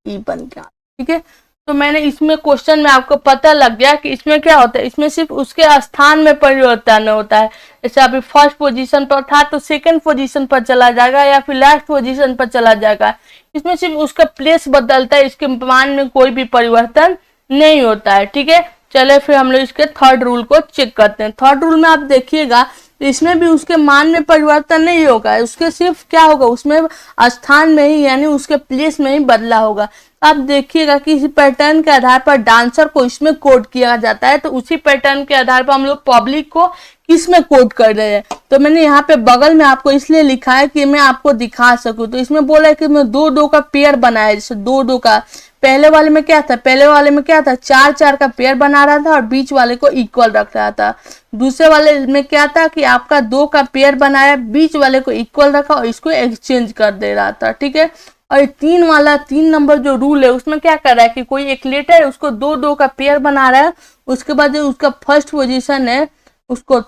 बन गया। ठीक है, तो मैंने इसमें क्वेश्चन में आपको पता लग गया कि इसमें क्या होता है, इसमें सिर्फ उसके स्थान में परिवर्तन होता है। जैसे अभी फर्स्ट पोजीशन पर था तो सेकंड पोजीशन पर चला जाएगा या फिर लास्ट पोजीशन पर चला जाएगा। इसमें सिर्फ उसका प्लेस बदलता है, इसके मान में कोई भी परिवर्तन नहीं होता है। ठीक है, चले फिर हम लोग इसके थर्ड रूल को चेक करते हैं। थर्ड रूल में आप देखिएगा तो इसमें भी उसके मान में परिवर्तन नहीं होगा, उसके सिर्फ क्या होगा, उसमें स्थान में ही यानी उसके प्लेस में ही बदला होगा। आप देखिएगा कि इसी पैटर्न के आधार पर डांसर को इसमें कोड किया जाता है, तो उसी पैटर्न के आधार पर हम लोग पब्लिक को किस में कोड कर रहे हैं। तो मैंने यहाँ पे बगल में आपको इसलिए लिखा है कि मैं आपको दिखा सकूं। तो इसमें बोला है कि मैं दो दो का पेयर बनाया, जैसे दो दो का पहले वाले में क्या था, पहले वाले में क्या था, चार चार का पेयर बना रहा था और बीच वाले को इक्वल रख रहा था। दूसरे वाले में क्या था कि आपका दो का पेयर बनाया, बीच वाले को इक्वल रखा और इसको एक्सचेंज कर दे रहा था। ठीक है, और तीन वाला 3 नंबर जो रूल है उसमें क्या कर रहा है कि कोई एक लेटर है उसको दो दो का पेयर बना रहा है, उसके बाद जो उसका फर्स्ट पोजीशन है उसको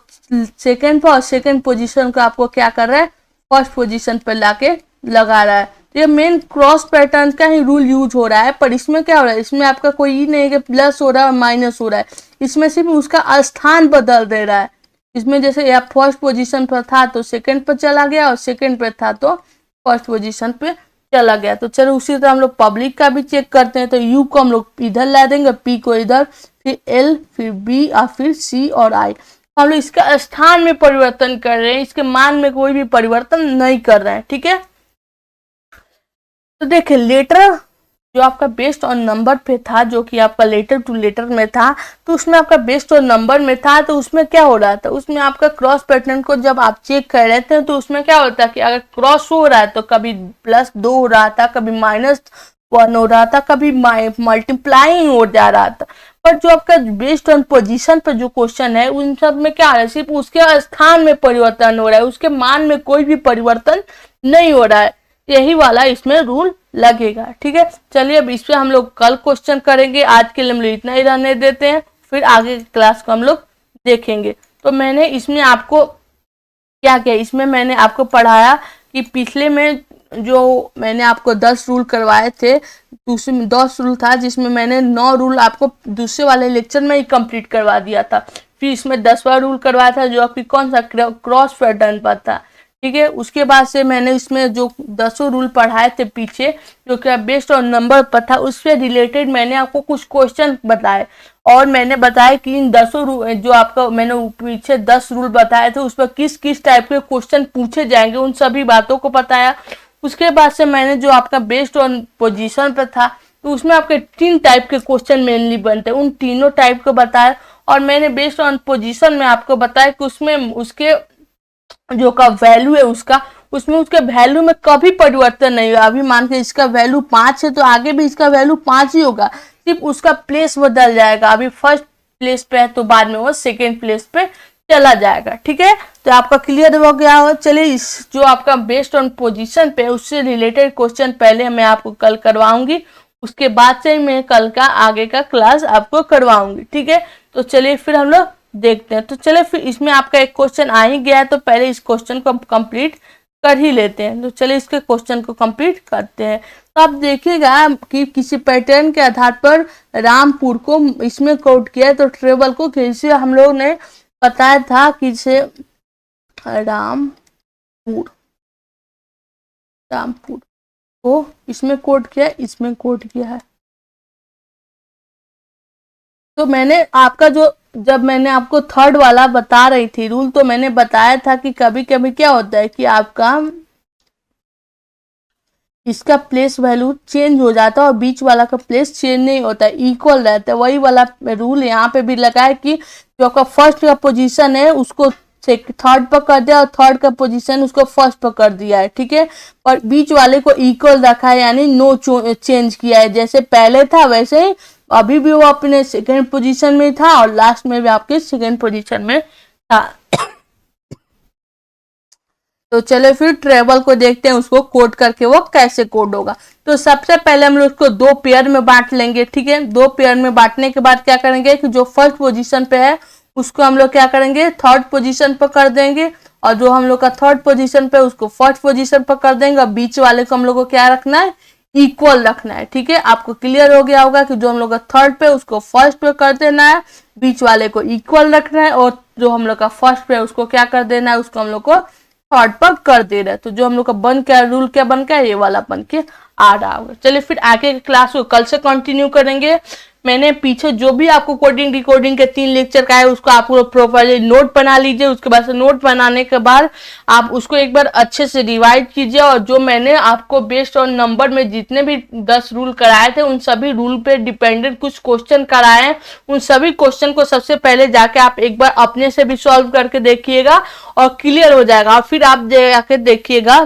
सेकंड पर और सेकंड पोजीशन को आपको क्या कर रहा है, फर्स्ट पोजीशन पर लाके लगा रहा है। तो ये मेन क्रॉस पैटर्न का ही रूल यूज हो रहा है। पर इसमें क्या हो रहा है, इसमें आपका कोई ही नहीं है कि प्लस हो रहा है और माइनस हो रहा है, इसमें सिर्फ उसका स्थान बदल दे रहा है। इसमें जैसे आप फर्स्ट पोजीशन पर था तो सेकंड पर चला गया और सेकंड पर था तो फर्स्ट पोजीशन पे चला गया। तो चलो उसी तरह हम लोग पब्लिक का भी चेक करते हैं। तो यू को हम लोग इधर ला देंगे, पी को इधर, फिर एल, फिर बी और फिर सी और आई। हम लोग इसका स्थान में परिवर्तन कर रहे हैं, इसके मान में कोई भी परिवर्तन नहीं कर रहे हैं। ठीक है, तो देखिए लेटर जो आपका बेस्ड ऑन नंबर पे था, जो कि आपका लेटर टू लेटर में था, तो उसमें आपका बेस्ड ऑन नंबर में था। तो उसमें क्या हो रहा था, उसमें आपका क्रॉस पैटर्न को जब आप चेक कर रहे थे तो उसमें क्या होता है कि अगर क्रॉस हो रहा है तो कभी +2 हो रहा था, कभी -1 हो रहा था, कभी मल्टीप्लाइंग हो जा रहा था। पर जो आपका बेस्ड ऑन पोजीशन पर जो क्वेश्चन है उन सब में क्या है, सिर्फ उसके स्थान में परिवर्तन हो रहा है, उसके मान में कोई भी परिवर्तन नहीं हो रहा है। यही वाला इसमें रूल लगेगा। ठीक है, चलिए अब इस पे हम लोग कल क्वेश्चन करेंगे। आज के लिए हम लोग इतना ही रहने देते हैं, फिर आगे क्लास को हम लोग देखेंगे। तो मैंने इसमें आपको क्या किया, इसमें मैंने आपको पढ़ाया कि पिछले में जो मैंने आपको 10 रूल करवाए थे, दूसरे में 10 रूल था जिसमें मैंने 9 रूल आपको दूसरे वाले लेक्चर में ही कंप्लीट करवा दिया था। फिर इसमें 10वां रूल करवाया था जो आपकी कौन सा क्रॉस पैटर्न पर था। ठीक है, उसके बाद से मैंने इसमें जो 10 रूल पढ़ाए थे पीछे, जो कि बेस्ड ऑन नंबर पर था, उससे रिलेटेड मैंने आपको कुछ क्वेश्चन बताए और मैंने बताया कि इन 10 रूल जो आपका मैंने पीछे 10 रूल बताए थे उस पर किस किस टाइप के क्वेश्चन पूछे जाएंगे, उन सभी बातों को बताया। उसके बाद से मैंने जो आपका बेस्ड ऑन पोजीशन पर था तो उसमें आपके 3 टाइप के क्वेश्चन मेनली बनते हैं, उन तीनों टाइप को बताया। और मैंने बेस्ड ऑन पोजीशन में आपको बताया कि उसमें उसके जो का वैल्यू है उसका, उसमें उसके वैल्यू में कभी परिवर्तन नहीं होगा। अभी मान के इसका वैल्यू 5 है तो आगे भी इसका वैल्यू 5 ही होगा, सिर्फ उसका प्लेस बदल जाएगा। अभी फर्स्ट प्लेस पे है तो बाद में वो सेकेंड प्लेस पे चला जाएगा। ठीक है, तो आपका क्लियर हो गया हो। चलिए इस जो आपका बेस्ड ऑन पोजीशन पे उससे रिलेटेड क्वेश्चन पहले मैं आपको कल करवाऊंगी, उसके बाद से मैं कल का आगे का क्लास आपको करवाऊंगी। ठीक है, तो चलिए फिर हम लोग देखते हैं। तो चलिए फिर इसमें आपका एक क्वेश्चन आ ही गया है तो पहले इस क्वेश्चन को कंप्लीट कर ही लेते हैं। तो चलिए इसके क्वेश्चन को कंप्लीट करते हैं। तो आप देखिएगा कि किसी पैटर्न के आधार पर रामपुर को इसमें कोड किया है, तो ट्रेवल को कैसे हम लोग ने बताया था कि इसे रामपुर को इसमें कोड किया, इसमें कोड किया है। तो मैंने आपका जो जब मैंने आपको थर्ड वाला बता रही थी रूल, तो मैंने बताया था कि कभी कभी क्या होता है कि आपका इसका प्लेस वैल्यू चेंज हो जाता है और बीच वाला का प्लेस चेंज नहीं होता है, इक्वल रहता है। वही वाला रूल यहाँ पे भी लगा है कि जो आपका फर्स्ट का पोजीशन है उसको थर्ड पर कर दिया और थर्ड का पोजीशन उसको फर्स्ट पर कर दिया है, ठीक है। और बीच वाले को इक्वल रखा है, यानी नो चेंज किया है। जैसे पहले था वैसे ही अभी भी वो अपने सेकेंड पोजीशन में था और लास्ट में भी आपके सेकेंड पोजीशन में था। तो चलो फिर ट्रेवल को देखते हैं, उसको कोड करके वो कैसे कोड होगा। तो सबसे पहले हम लोग उसको दो पेयर में बांट लेंगे, ठीक है। दो पेयर में बांटने के बाद क्या करेंगे कि जो फर्स्ट पोजीशन पे है उसको हम लोग क्या करेंगे, थर्ड पोजीशन पर कर देंगे, और जो हम लोग का थर्ड पोजीशन पे उसको फर्स्ट पोजीशन पर कर देंगे। और बीच वाले को हम लोग को क्या रखना है, इक्वल रखना है, ठीक है। आपको क्लियर हो गया होगा कि जो हम लोग का थर्ड पे उसको फर्स्ट पे कर देना है, बीच वाले को इक्वल रखना है, और जो हम लोग का फर्स्ट पे उसको क्या कर देना है, उसको हम लोग को थर्ड पर कर दे रहा है। तो जो हम लोग का बन क्या रूल क्या बन गया, ये वाला बन के आ रहा होगा। चलिए फिर आगे के क्लास को कल से कंटिन्यू करेंगे। मैंने पीछे जो भी आपको कोडिंग डिकोडिंग के 3 लेक्चर का है उसको आप प्रॉपर्ली नोट बना लीजिए। उसके बाद से नोट बनाने के बाद आप उसको एक बार अच्छे से रिवाइज कीजिए, और जो मैंने आपको बेस्ड ऑन नंबर में जितने भी 10 रूल कराए थे उन सभी रूल पे डिपेंडेंट कुछ क्वेश्चन कराए हैं। उन सभी क्वेश्चन को सबसे पहले जाके आप एक बार अपने से भी सॉल्व करके देखिएगा और क्लियर हो जाएगा। और फिर आप जाके देखिएगा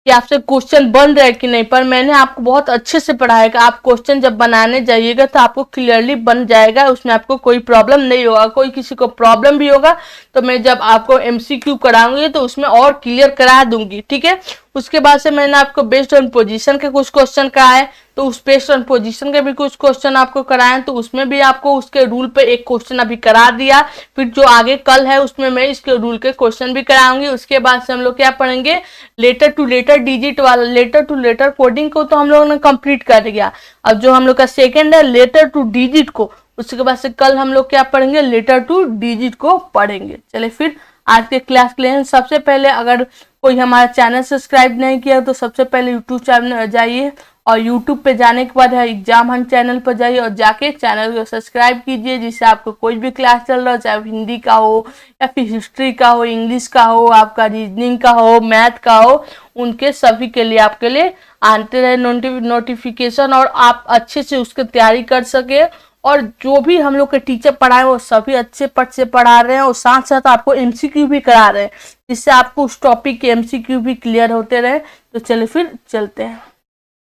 कि आपसे क्वेश्चन बन रहा है कि नहीं। पर मैंने आपको बहुत अच्छे से पढ़ाया कि आप क्वेश्चन जब बनाने जाइएगा तो आपको क्लियरली बन जाएगा, उसमें आपको कोई प्रॉब्लम नहीं होगा। कोई किसी को प्रॉब्लम भी होगा तो मैं जब आपको एमसीक्यू कराऊंगी तो उसमें और क्लियर करा दूंगी, ठीक है। उसके बाद से मैंने आपको बेस्ड ऑन पोजीशन के कुछ क्वेश्चन कराए, तो उस बेस्ड ऑन पोजीशन के भी कुछ क्वेश्चन आपको कराए, तो उसमें भी आपको उसके रूल पे एक क्वेश्चन अभी करा दिया। फिर जो आगे कल है उसमें मैं इसके रूल के क्वेश्चन भी कराऊंगी। उसके बाद से हम लोग क्या पढ़ेंगे, लेटर टू लेटर डिजिट वाला, लेटर टू लेटर कोडिंग को तो हम लोगों ने कंप्लीट कर दिया। अब जो हम लोग का सेकेंड है लेटर टू डिजिट को, उसके बाद से कल हम लोग क्या पढ़ेंगे, लेटर टू डिजिट को पढ़ेंगे। चले फिर आज के क्लास के लिए सबसे पहले अगर कोई हमारा चैनल सब्सक्राइब नहीं किया तो सबसे पहले यूट्यूब चैनल जाइए, और यूट्यूब पे जाने के बाद एग्जाम हंट चैनल पर जाइए और जाके चैनल को सब्सक्राइब कीजिए, जिससे आपको कोई भी क्लास चल रहा हो, चाहे हिंदी का हो या फिर हिस्ट्री का हो, इंग्लिश का हो, आपका रीजनिंग का हो, मैथ का हो, उनके सभी के लिए आपके लिए आते रहे नोटिफिकेशन, और आप अच्छे से उसकी तैयारी कर सके। और जो भी हम लोग के टीचर पढ़ाए वो सभी अच्छे पट से पढ़ा रहे हैं, और साथ साथ आपको एमसीक्यू भी करा रहे हैं, जिससे आपको उस टॉपिक के एमसीक्यू भी क्लियर होते रहे। तो चलिए फिर चलते हैं।